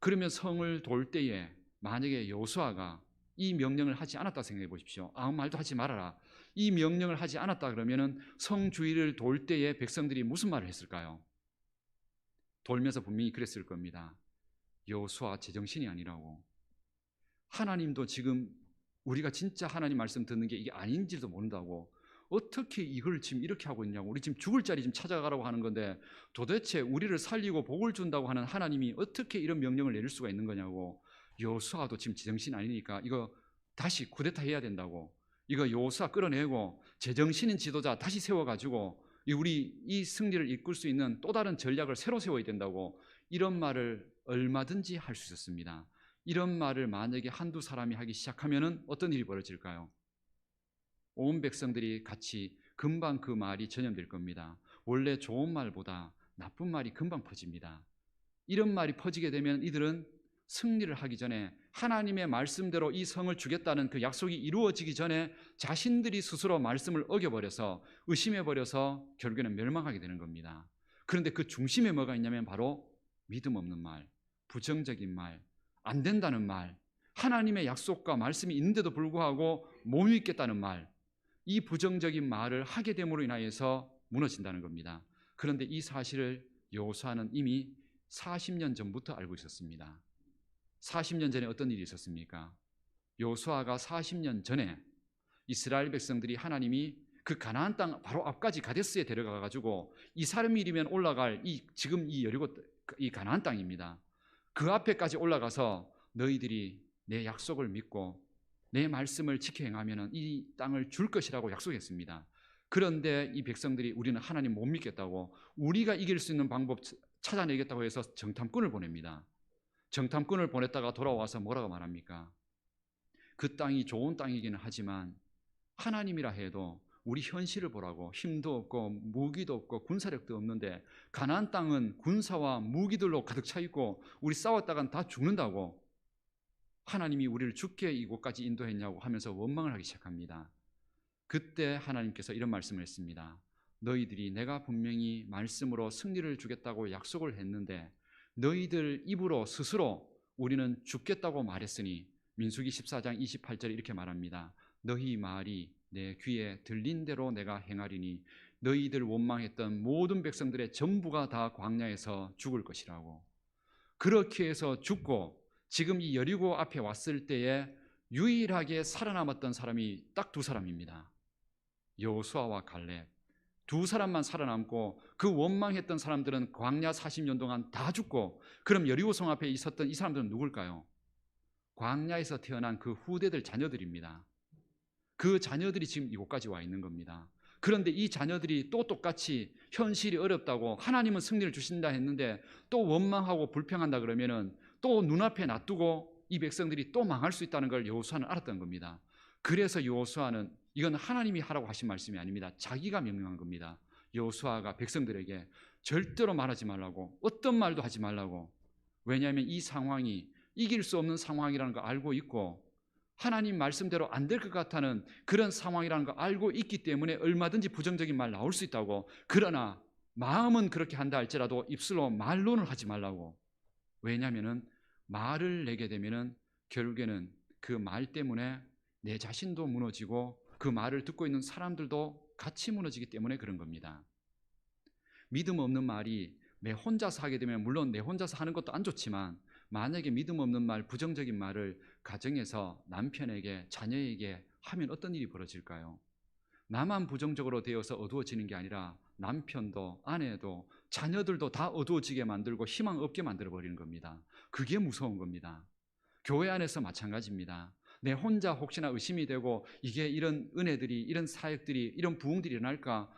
그러면 성을 돌 때에 만약에 여호수아가 이 명령을 하지 않았다 생각해 보십시오. 아무 말도 하지 말아라. 이 명령을 하지 않았다 그러면은 성 주위를 돌 때에 백성들이 무슨 말을 했을까요? 돌면서 분명히 그랬을 겁니다. 여호수아 제정신이 아니라고. 하나님도 지금 우리가 진짜 하나님 말씀 듣는 게 이게 아닌지도 모른다고. 어떻게 이걸 지금 이렇게 하고 있냐고. 우리 지금 죽을 자리 좀 찾아가라고 하는 건데 도대체 우리를 살리고 복을 준다고 하는 하나님이 어떻게 이런 명령을 내릴 수가 있는 거냐고. 여호수아도 지금 제정신 아니니까 이거 다시 쿠데타 해야 된다고. 이거 여호수아 끌어내고 제정신인 지도자 다시 세워가지고 우리 이 승리를 이끌 수 있는 또 다른 전략을 새로 세워야 된다고. 이런 말을 얼마든지 할 수 있었습니다. 이런 말을 만약에 한두 사람이 하기 시작하면은 어떤 일이 벌어질까요? 온 백성들이 같이 금방 그 말이 전염될 겁니다. 원래 좋은 말보다 나쁜 말이 금방 퍼집니다. 이런 말이 퍼지게 되면 이들은 승리를 하기 전에 하나님의 말씀대로 이 성을 주겠다는 그 약속이 이루어지기 전에 자신들이 스스로 말씀을 어겨버려서 의심해버려서 결국에는 멸망하게 되는 겁니다. 그런데 그 중심에 뭐가 있냐면 바로 믿음 없는 말, 부정적인 말, 안 된다는 말, 하나님의 약속과 말씀이 있는데도 불구하고 못 믿겠다는 말, 이 부정적인 말을 하게 됨으로 인하여서 무너진다는 겁니다. 그런데 이 사실을 여호수아는 이미 40년 전부터 알고 있었습니다. 40년 전에 어떤 일이 있었습니까? 여호수아가 40년 전에 이스라엘 백성들이 하나님이 그 가나안 땅 바로 앞까지 가데스에 데려가 가지고 이 사람이면 올라갈 지금 이 여리고 이 가나안 땅입니다. 그 앞에까지 올라가서 너희들이 내 약속을 믿고 내 말씀을 지켜 행하면 이 땅을 줄 것이라고 약속했습니다. 그런데 이 백성들이 우리는 하나님 못 믿겠다고 우리가 이길 수 있는 방법 찾아내겠다고 해서 정탐꾼을 보냅니다. 정탐꾼을 보냈다가 돌아와서 뭐라고 말합니까? 그 땅이 좋은 땅이기는 하지만 하나님이라 해도 우리 현실을 보라고. 힘도 없고 무기도 없고 군사력도 없는데 가나안 땅은 군사와 무기들로 가득 차 있고 우리 싸웠다간 다 죽는다고. 하나님이 우리를 죽게 이곳까지 인도했냐고 하면서 원망을 하기 시작합니다. 그때 하나님께서 이런 말씀을 했습니다. 너희들이 내가 분명히 말씀으로 승리를 주겠다고 약속을 했는데 너희들 입으로 스스로 우리는 죽겠다고 말했으니 민수기 14장 28절에 이렇게 말합니다. 너희 말이 내 귀에 들린 대로 내가 행하리니 너희들 원망했던 모든 백성들의 전부가 다 광야에서 죽을 것이라고. 그렇게 해서 죽고 지금 이 여리고 앞에 왔을 때에 유일하게 살아남았던 사람이 딱 두 사람입니다. 여호수아와 갈렙. 두 사람만 살아남고 그 원망했던 사람들은 광야 40년 동안 다 죽고, 그럼 여리고성 앞에 있었던 이 사람들은 누굴까요? 광야에서 태어난 그 후대들 자녀들입니다. 그 자녀들이 지금 이곳까지 와 있는 겁니다. 그런데 이 자녀들이 또 똑같이 현실이 어렵다고 하나님은 승리를 주신다 했는데 또 원망하고 불평한다 그러면은 또 눈앞에 놔두고 이 백성들이 또 망할 수 있다는 걸 여호수아는 알았던 겁니다. 그래서 여호수아는 이건 하나님이 하라고 하신 말씀이 아닙니다. 자기가 명령한 겁니다. 여호수아가 백성들에게 절대로 말하지 말라고, 어떤 말도 하지 말라고. 왜냐하면 이 상황이 이길 수 없는 상황이라는 걸 알고 있고 하나님 말씀대로 안 될 것 같다는 그런 상황이라는 걸 알고 있기 때문에 얼마든지 부정적인 말 나올 수 있다고. 그러나 마음은 그렇게 한다 할지라도 입술로 말로는 하지 말라고. 왜냐하면 말을 내게 되면 결국에는 그 말 때문에 내 자신도 무너지고 그 말을 듣고 있는 사람들도 같이 무너지기 때문에 그런 겁니다. 믿음 없는 말이 내 혼자서 하게 되면 물론 내 혼자서 하는 것도 안 좋지만 만약에 믿음 없는 말, 부정적인 말을 가정에서 남편에게, 자녀에게 하면 어떤 일이 벌어질까요? 나만 부정적으로 되어서 어두워지는 게 아니라 남편도 아내도 자녀들도 다 어두워지게 만들고 희망 없게 만들어 버리는 겁니다. 그게 무서운 겁니다. 교회 안에서 마찬가지입니다. 내 혼자 혹시나 의심이 되고 이게 이런 은혜들이, 이런 사역들이, 이런 부흥들이 일어날까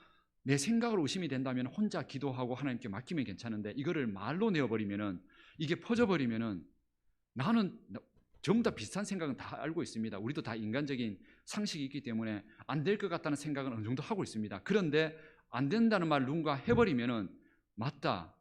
내 생각으로 의심이 된다면 혼자 기도하고 하나님께 맡기면 괜찮은데 이거를 말로 내어버리면은, 이게 퍼져버리면은 나는 전부 다 비슷한 생각은 다 알고 있습니다. 우리도 다 인간적인 상식이 있기 때문에 안 될 것 같다는 생각은 어느 정도 하고 있습니다. 그런데 안 된다는 말 누군가 해버리면은 맞다,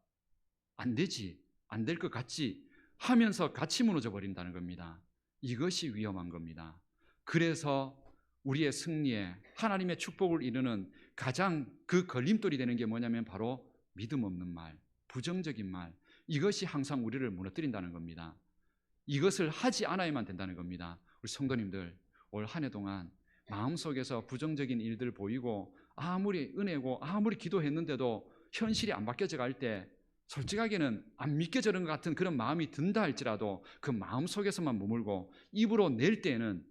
안 되지, 안 될 것 같지 하면서 같이 무너져 버린다는 겁니다. 이것이 위험한 겁니다. 그래서 우리의 승리에 하나님의 축복을 이루는 가장 그 걸림돌이 되는 게 뭐냐면 바로 믿음 없는 말, 부정적인 말, 이것이 항상 우리를 무너뜨린다는 겁니다. 이것을 하지 않아야만 된다는 겁니다. 우리 성도님들, 올 한 해 동안 마음속에서 부정적인 일들 보이고 아무리 은혜고 아무리 기도했는데도 현실이 안 바뀌어져 갈 때 솔직하게는 안 믿겨지는 것 같은 그런 마음이 든다 할지라도 그 마음속에서만 머물고 입으로 낼 때는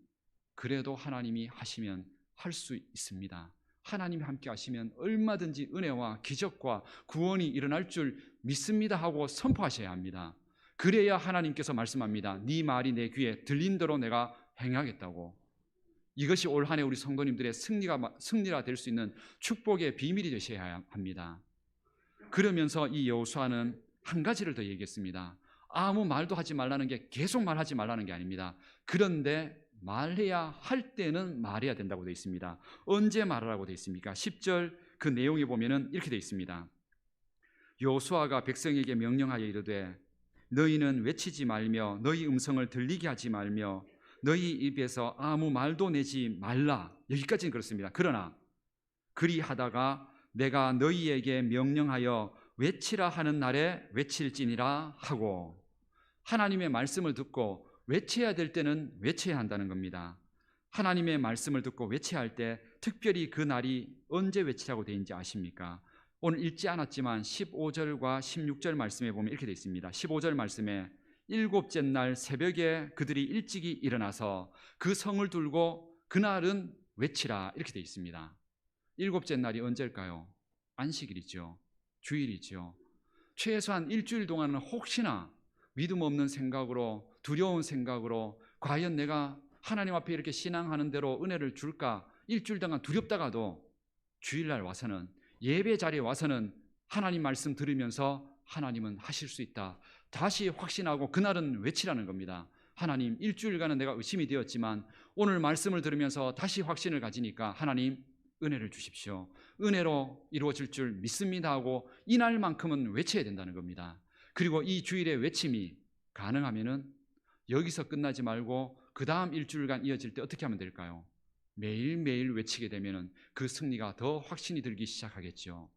그래도 하나님이 하시면 할 수 있습니다. 하나님이 함께 하시면 얼마든지 은혜와 기적과 구원이 일어날 줄 믿습니다 하고 선포하셔야 합니다. 그래야 하나님께서 말씀합니다. 네 말이 내 귀에 들린 대로 내가 행하겠다고. 이것이 올 한 해 우리 성도님들의 승리가 될 수 있는 축복의 비밀이 되셔야 합니다. 그러면서 이 여호수아는 한 가지를 더 얘기했습니다. 아무 말도 하지 말라는 게 계속 말하지 말라는 게 아닙니다. 그런데 말해야 할 때는 말해야 된다고 되어 있습니다. 언제 말하라고 되어 있습니까? 10절 그 내용에 보면은 이렇게 되어 있습니다. 여호수아가 백성에게 명령하여 이르되 너희는 외치지 말며 너희 음성을 들리게 하지 말며 너희 입에서 아무 말도 내지 말라. 여기까지는 그렇습니다. 그러나 그리하다가 내가 너희에게 명령하여 외치라 하는 날에 외칠지니라 하고, 하나님의 말씀을 듣고 외쳐야 될 때는 외쳐야 한다는 겁니다. 하나님의 말씀을 듣고 외쳐야 할 때 특별히 그 날이 언제 외치라고 되어 있는지 아십니까? 오늘 읽지 않았지만 15절과 16절 말씀에 보면 이렇게 되어 있습니다. 15절 말씀에 일곱째 날 새벽에 그들이 일찍이 일어나서 그 성을 들고 그날은 외치라 이렇게 되어 있습니다. 일곱째 날이 언제일까요? 안식일이죠. 주일이죠. 최소한 일주일 동안은 혹시나 믿음 없는 생각으로, 두려운 생각으로 과연 내가 하나님 앞에 이렇게 신앙하는 대로 은혜를 줄까 일주일 동안 두렵다가도 주일날 와서는, 예배 자리에 와서는 하나님 말씀 들으면서 하나님은 하실 수 있다 다시 확신하고 그날은 외치라는 겁니다. 하나님, 일주일간은 내가 의심이 되었지만 오늘 말씀을 들으면서 다시 확신을 가지니까 하나님 은혜를 주십시오. 은혜로 이루어질 줄 믿습니다 하고 이날만큼은 외쳐야 된다는 겁니다. 그리고 이 주일의 외침이 가능하면은 여기서 끝나지 말고 그 다음 일주일간 이어질 때 어떻게 하면 될까요? 매일매일 외치게 되면은 그 승리가 더 확신이 들기 시작하겠죠.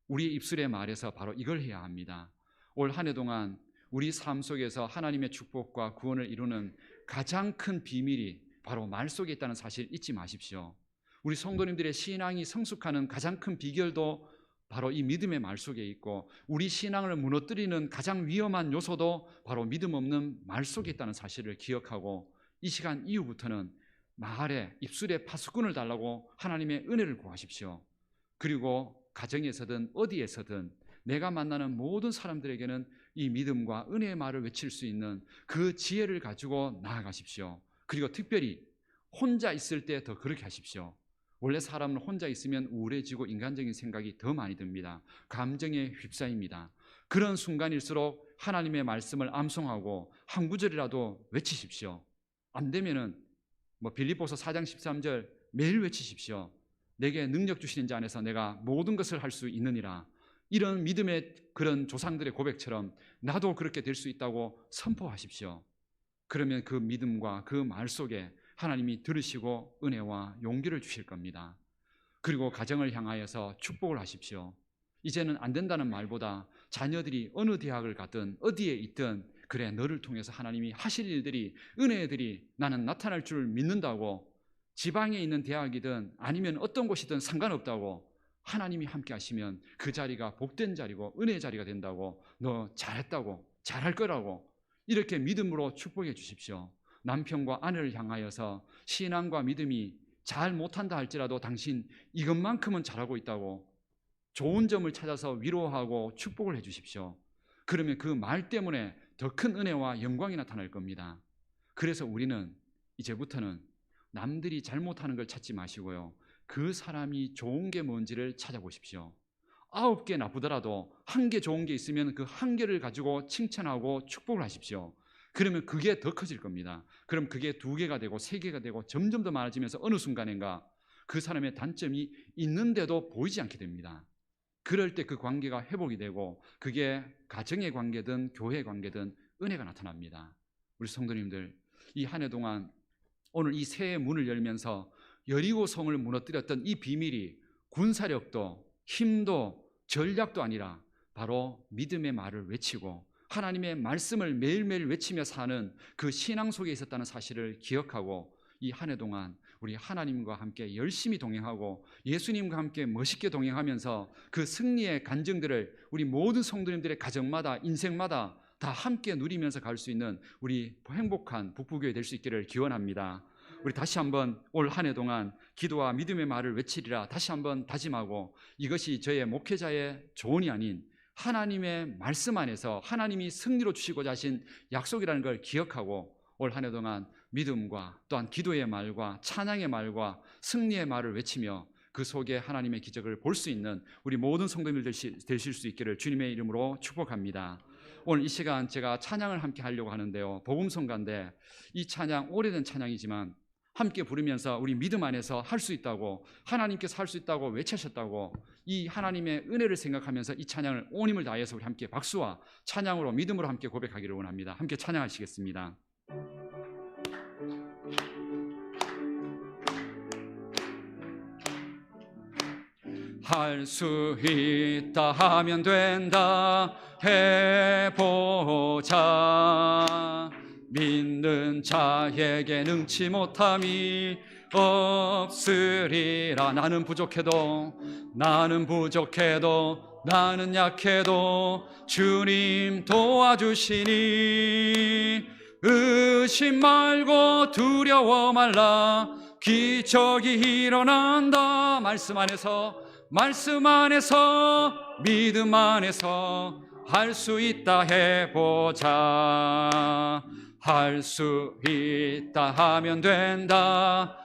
우리의 입술의 말에서 바로 이걸 해야 합니다. 올 한 해 동안 우리 삶 속에서 하나님의 축복과 구원을 이루는 가장 큰 비밀이 바로 말 속에 있다는 사실 잊지 마십시오. 우리 성도님들의 신앙이 성숙하는 가장 큰 비결도 바로 이 믿음의 말 속에 있고, 우리 신앙을 무너뜨리는 가장 위험한 요소도 바로 믿음 없는 말 속에 있다는 사실을 기억하고 이 시간 이후부터는 말에, 입술에 파수꾼을 달라고 하나님의 은혜를 구하십시오. 그리고 가정에서든 어디에서든 내가 만나는 모든 사람들에게는 이 믿음과 은혜의 말을 외칠 수 있는 그 지혜를 가지고 나아가십시오. 그리고 특별히 혼자 있을 때 더 그렇게 하십시오. 원래 사람은 혼자 있으면 우울해지고 인간적인 생각이 더 많이 듭니다. 감정에 휩싸입니다. 그런 순간일수록 하나님의 말씀을 암송하고 한 구절이라도 외치십시오. 안 되면은 빌립보서 4장 13절 매일 외치십시오. 내게 능력 주시는 자 안에서 내가 모든 것을 할 수 있느니라. 이런 믿음의 그런 조상들의 고백처럼 나도 그렇게 될 수 있다고 선포하십시오. 그러면 그 믿음과 그 말 속에 하나님이 들으시고 은혜와 용기를 주실 겁니다. 그리고 가정을 향하여서 축복을 하십시오. 이제는 안 된다는 말보다 자녀들이 어느 대학을 가든 어디에 있든 그래, 너를 통해서 하나님이 하실 일들이, 은혜들이 나는 나타날 줄 믿는다고, 지방에 있는 대학이든 아니면 어떤 곳이든 상관없다고, 하나님이 함께 하시면 그 자리가 복된 자리고 은혜 자리가 된다고, 너 잘했다고, 잘할 거라고, 이렇게 믿음으로 축복해 주십시오. 남편과 아내를 향하여서 신앙과 믿음이 잘 못한다 할지라도 당신 이것만큼은 잘하고 있다고 좋은 점을 찾아서 위로하고 축복을 해 주십시오. 그러면 그 말 때문에 더 큰 은혜와 영광이 나타날 겁니다. 그래서 우리는 이제부터는 남들이 잘못하는 걸 찾지 마시고요, 그 사람이 좋은 게 뭔지를 찾아보십시오. 9개 나쁘더라도 1개 좋은 게 있으면 그 1개를 가지고 칭찬하고 축복을 하십시오. 그러면 그게 더 커질 겁니다. 그럼 그게 2개가 되고 3개가 되고 점점 더 많아지면서 어느 순간인가 그 사람의 단점이 있는데도 보이지 않게 됩니다. 그럴 때 그 관계가 회복이 되고 그게 가정의 관계든 교회의 관계든 은혜가 나타납니다. 우리 성도님들, 이 한 해 동안 오늘 이 새해 문을 열면서 여리고성을 무너뜨렸던 이 비밀이 군사력도 힘도 전략도 아니라 바로 믿음의 말을 외치고 하나님의 말씀을 매일매일 외치며 사는 그 신앙 속에 있었다는 사실을 기억하고 이 한 해 동안 우리 하나님과 함께 열심히 동행하고 예수님과 함께 멋있게 동행하면서 그 승리의 간증들을 우리 모든 성도님들의 가정마다 인생마다 다 함께 누리면서 갈 수 있는 우리 행복한 북부교회 될 수 있기를 기원합니다. 우리 다시 한번 올 한 해 동안 기도와 믿음의 말을 외치리라 다시 한번 다짐하고, 이것이 저의 목회자의 조언이 아닌 하나님의 말씀 안에서 하나님이 승리로 주시고자 하신 약속이라는 걸 기억하고 올 한 해 동안 믿음과 또한 기도의 말과 찬양의 말과 승리의 말을 외치며 그 속에 하나님의 기적을 볼 수 있는 우리 모든 성도님들 되실 수 있기를 주님의 이름으로 축복합니다. 오늘 이 시간 제가 찬양을 함께 하려고 하는데요, 복음성가인데 이 찬양 오래된 찬양이지만 함께 부르면서 우리 믿음 안에서 할 수 있다고, 하나님께서 할 수 있다고 외치셨다고 이 하나님의 은혜를 생각하면서 이 찬양을 온 힘을 다해서 우리 함께 박수와 찬양으로 믿음으로 함께 고백하기를 원합니다. 함께 찬양하시겠습니다. 할 수 있다 하면 된다 해보자. 믿는 자에게 능치 못함이 없으리라. 나는 부족해도 나는 약해도 주님 도와주시니 의심 말고 두려워 말라. 기적이 일어난다. 말씀 안에서 믿음 안에서 할 수 있다 해보자. 할 수 있다 하면 된다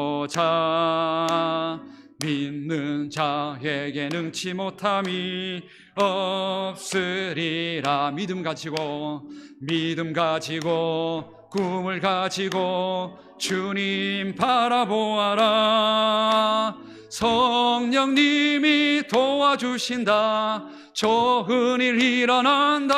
해보자. 믿는 자에게 능치 못함이 없으리라. 믿음 가지고 꿈을 가지고 주님 바라보아라. 성령님이 도와주신다. 좋은 일 일어난다.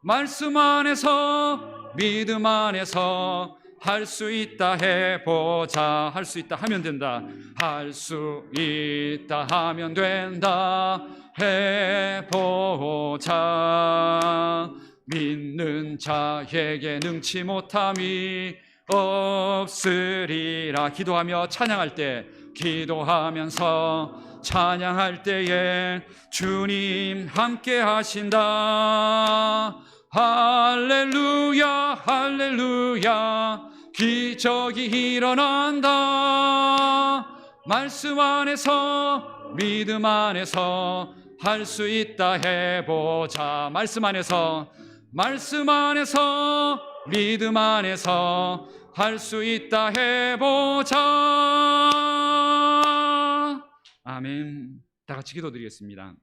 말씀 안에서 믿음 안에서 할 수 있다 해보자. 할 수 있다 하면 된다. 할 수 있다 하면 된다 해보자. 믿는 자에게 능치 못함이 없으리라. 기도하면서 찬양할 때에 주님 함께 하신다. 할렐루야 할렐루야. 기적이 일어난다. 말씀 안에서 믿음 안에서 할 수 있다 해보자. 말씀 안에서 믿음 안에서 할 수 있다 해보자. 아멘. 다 같이 기도드리겠습니다.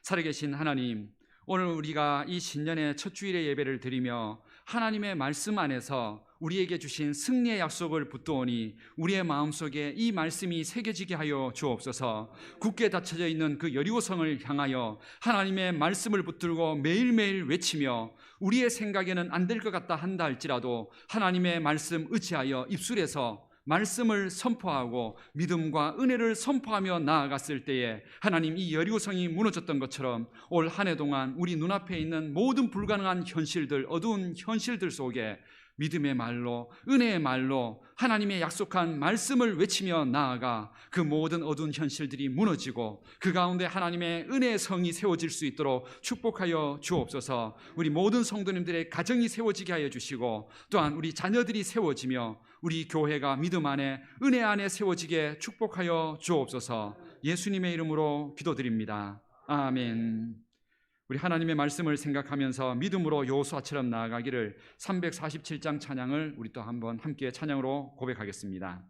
살아계신 하나님, 오늘 우리가 이 신년의 첫 주일의 예배를 드리며 하나님의 말씀 안에서 우리에게 주신 승리의 약속을 붙드오니 우리의 마음속에 이 말씀이 새겨지게 하여 주옵소서. 굳게 닫혀져 있는 그 여리고성을 향하여 하나님의 말씀을 붙들고 매일매일 외치며 우리의 생각에는 안 될 것 같다 한다 할지라도 하나님의 말씀 의지하여 입술에서 말씀을 선포하고 믿음과 은혜를 선포하며 나아갔을 때에 하나님, 이 여리고성이 무너졌던 것처럼 올 한 해 동안 우리 눈앞에 있는 모든 불가능한 현실들, 어두운 현실들 속에 믿음의 말로, 은혜의 말로 하나님의 약속한 말씀을 외치며 나아가 그 모든 어두운 현실들이 무너지고 그 가운데 하나님의 은혜의 성이 세워질 수 있도록 축복하여 주옵소서. 우리 모든 성도님들의 가정이 세워지게 하여 주시고 또한 우리 자녀들이 세워지며 우리 교회가 믿음 안에 은혜 안에 세워지게 축복하여 주옵소서. 예수님의 이름으로 기도드립니다. 아멘. 우리 하나님의 말씀을 생각하면서 믿음으로 여호수아처럼 나아가기를 347장 찬양을 우리 또 한번 함께 찬양으로 고백하겠습니다.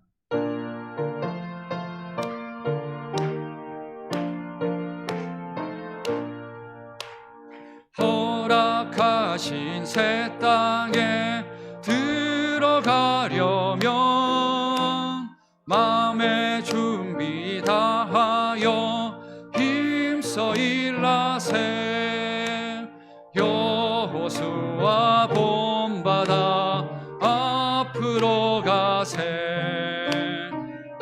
허락하신 새 땅에 들어가려면 마음의 준비 다하여 힘써 일하세. 여호수아 본받아 앞으로 가세.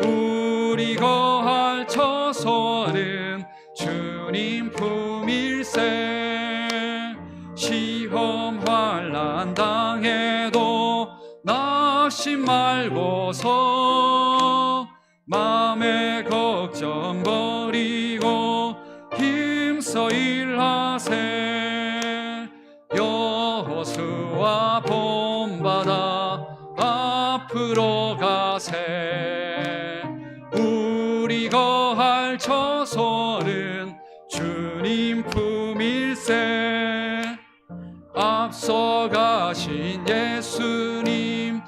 우리 거할 처소는 주님 품일세. 시험 환난 당해도 낙심 말고서 마음의 걱정 버리고 힘써 일하세. 여호수아 본받아 앞으로 가세. 우리 거할 처소는 주님 품일세. 앞서 가신 예수님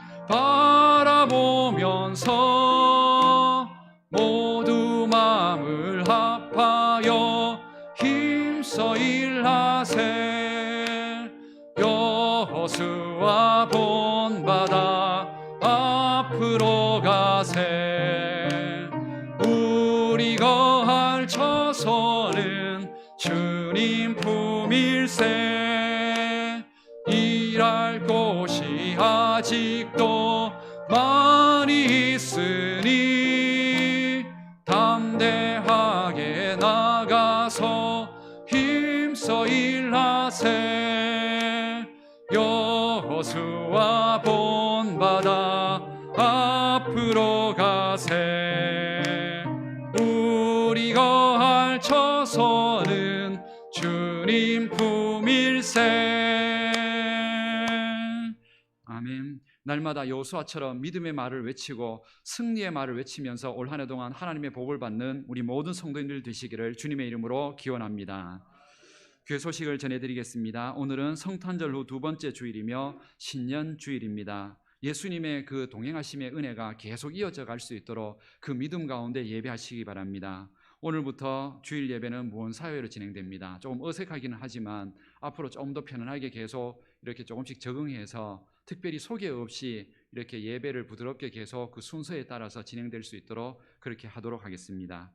바라보면서 모두 마음을 합하여 힘써 일하세. 여호수아 본받아 앞으로 가세. 우리 거할 처소는 주님 품일세. 일할 곳이 아직도 많이 있으니 담대하게 나가서 힘써 일하세. 여호수아 본받아 앞으로 가세. 우리 거할 처소는 주님 품일세. 아멘. 날마다 여호수아처럼 믿음의 말을 외치고 승리의 말을 외치면서 올 한 해 동안 하나님의 복을 받는 우리 모든 성도님들 되시기를 주님의 이름으로 기원합니다. 교회 소식을 전해드리겠습니다. 오늘은 성탄절 후 두 번째 주일이며 신년 주일입니다. 예수님의 그 동행하심의 은혜가 계속 이어져 갈 수 있도록 그 믿음 가운데 예배하시기 바랍니다. 오늘부터 주일 예배는 무언사회로 진행됩니다. 조금 어색하기는 하지만 앞으로 좀 더 편안하게 계속 이렇게 조금씩 적응해서 특별히 소개 없이 이렇게 예배를 부드럽게 계속 그 순서에 따라서 진행될 수 있도록 그렇게 하도록 하겠습니다.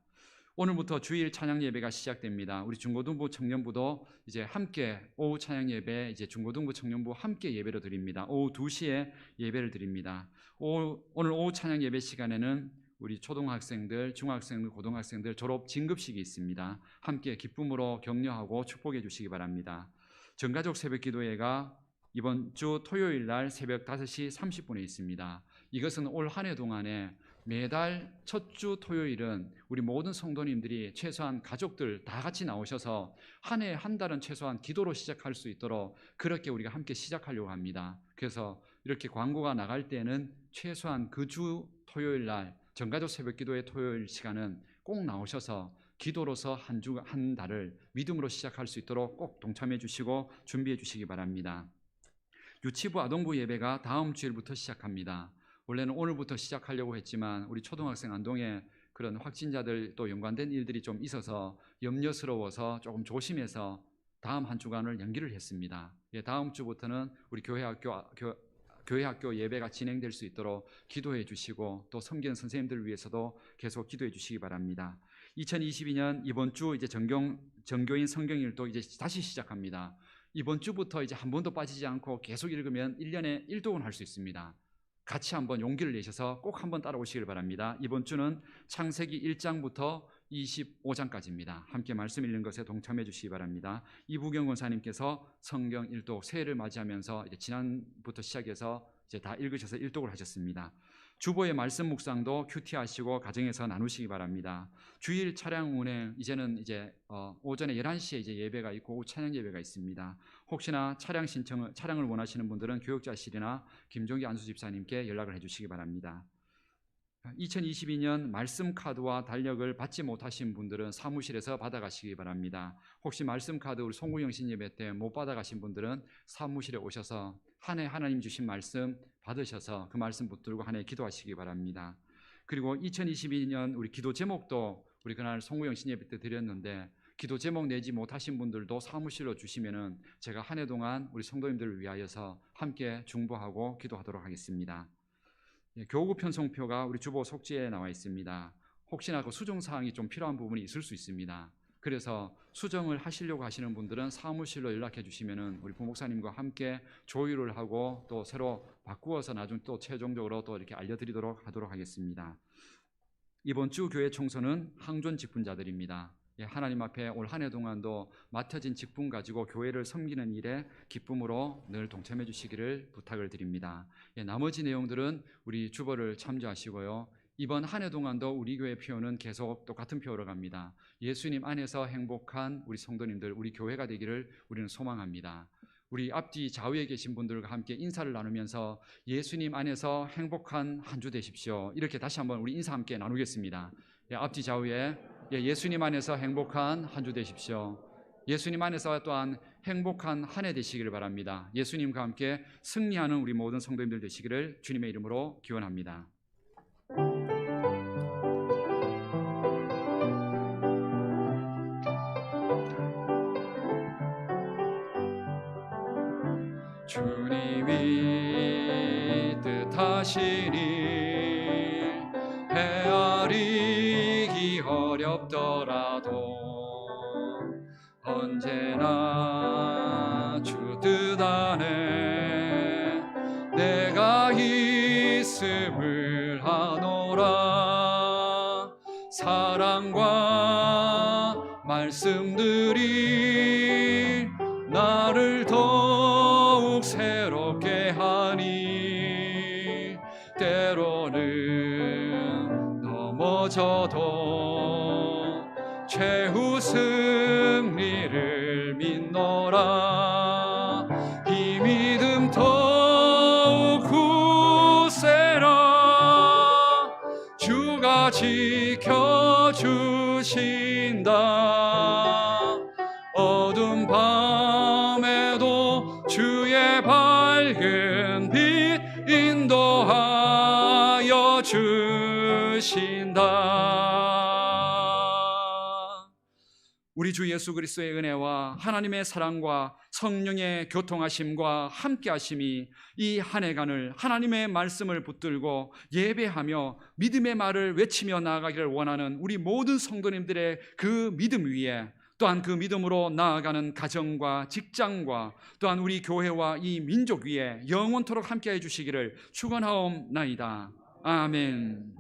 오늘부터 주일 찬양 예배가 시작됩니다. 우리 중고등부 청년부도 이제 함께 오후 찬양 예배, 이제 중고등부 청년부 함께 예배를 드립니다. 오후 2시에 예배를 드립니다. 오늘 오후 찬양 예배 시간에는 우리 초등학생들, 중학생들, 고등학생들 졸업 진급식이 있습니다. 함께 기쁨으로 격려하고 축복해 주시기 바랍니다. 전가족 새벽 기도회가 이번 주 토요일 날 새벽 5시 30분에 있습니다. 이것은 올 한 해 동안에 매달 첫 주 토요일은 우리 모든 성도님들이 최소한 가족들 다 같이 나오셔서 한 해 한 달은 최소한 기도로 시작할 수 있도록 그렇게 우리가 함께 시작하려고 합니다. 그래서 이렇게 광고가 나갈 때는 최소한 그 주 토요일 날 전가족 새벽 기도의 토요일 시간은 꼭 나오셔서 기도로서 한 달을 믿음으로 시작할 수 있도록 꼭 동참해 주시고 준비해 주시기 바랍니다. 유치부 아동부 예배가 다음 주일부터 시작합니다. 원래는 오늘부터 시작하려고 했지만 우리 초등학생 안동에 그런 확진자들 또 연관된 일들이 좀 있어서 염려스러워서 조금 조심해서 다음 한 주간을 연기를 했습니다. 다음 주부터는 우리 교회 학교 예배가 진행될 수 있도록 기도해 주시고 또 섬기는 선생님들을 위해서도 계속 기도해 주시기 바랍니다. 2022년 이번 주 이제 정교인 성경일도 이제 다시 시작합니다. 이번 주부터 이제 한 번도 빠지지 않고 계속 읽으면 1년에 1독은 할 수 있습니다. 같이 한번 용기를 내셔서 꼭 한번 따라오시길 바랍니다. 이번 주는 창세기 1장부터 25장까지입니다. 함께 말씀 읽는 것에 동참해 주시기 바랍니다. 이부경 권사님께서 성경 1독 새해를 맞이하면서 이제 지난부터 시작해서 이제 다 읽으셔서 일독을 하셨습니다. 주보의 말씀 묵상도 큐티하시고 가정에서 나누시기 바랍니다. 주일 차량 운행 이제는 이제 오전에 11시에 이제 예배가 있고 오후 찬양 예배가 있습니다. 혹시나 차량을 원하시는 분들은 교육자실이나 김종기 안수 집사님께 연락을 해주시기 바랍니다. 2022년 말씀 카드와 달력을 받지 못하신 분들은 사무실에서 받아가시기 바랍니다. 혹시 말씀 카드 우리 송구영 신예배 때 못 받아가신 분들은 사무실에 오셔서 한 해 하나님 주신 말씀 받으셔서 그 말씀 붙들고 한 해 기도하시기 바랍니다. 그리고 2022년 우리 기도 제목도 우리 그날 송구영 신예배 때 드렸는데 기도 제목 내지 못하신 분들도 사무실로 주시면은 제가 한 해 동안 우리 성도님들을 위하여서 함께 중보하고 기도하도록 하겠습니다. 교구 편성표가 우리 주보 속지에 나와 있습니다. 혹시나 그 수정 사항이 좀 필요한 부분이 있을 수 있습니다. 그래서 수정을 하시려고 하시는 분들은 사무실로 연락해 주시면은 우리 부목사님과 함께 조율을 하고 또 새로 바꾸어서 나중 또 최종적으로 또 이렇게 알려드리도록 하도록 하겠습니다. 이번 주 교회 총선은 항존 직분자들입니다. 하나님 앞에 올 한 해 동안도 맡겨진 직분 가지고 교회를 섬기는 일에 기쁨으로 늘 동참해 주시기를 부탁을 드립니다. 나머지 내용들은 우리 주보를 참조하시고요. 이번 한 해 동안도 우리 교회 표어는 계속 똑같은 표어로 갑니다. 예수님 안에서 행복한 우리 성도님들, 우리 교회가 되기를 우리는 소망합니다. 우리 앞뒤 좌우에 계신 분들과 함께 인사를 나누면서 예수님 안에서 행복한 한 주 되십시오. 이렇게 다시 한번 우리 인사 함께 나누겠습니다. 앞뒤 좌우에 예수님 안에서 행복한 한 주 되십시오. 예수님 안에서 또한 행복한 한 해 되시기를 바랍니다. 예수님과 함께 승리하는 우리 모든 성도님들 되시기를 주님의 이름으로 기원합니다. 주님이 뜻하시니 헤아리기 어렵더라도 언제나 주 뜻 안에 내가 있음을 하노라. 사랑과 말씀들이 나를 더욱 새롭게 하니 때로는 넘어져도 최후 승리를 믿노라. 이 믿음 더욱 굳세라. 주가 지켜주신다. 어두운 밤에도 주의 밝은 빛 인도하여 주신다. 우리 주 예수 그리스도의 은혜와 하나님의 사랑과 성령의 교통하심과 함께하심이 이 한 해간을 하나님의 말씀을 붙들고 예배하며 믿음의 말을 외치며 나아가기를 원하는 우리 모든 성도님들의 그 믿음 위에, 또한 그 믿음으로 나아가는 가정과 직장과 또한 우리 교회와 이 민족 위에 영원토록 함께해 주시기를 축원하옵나이다. 아멘.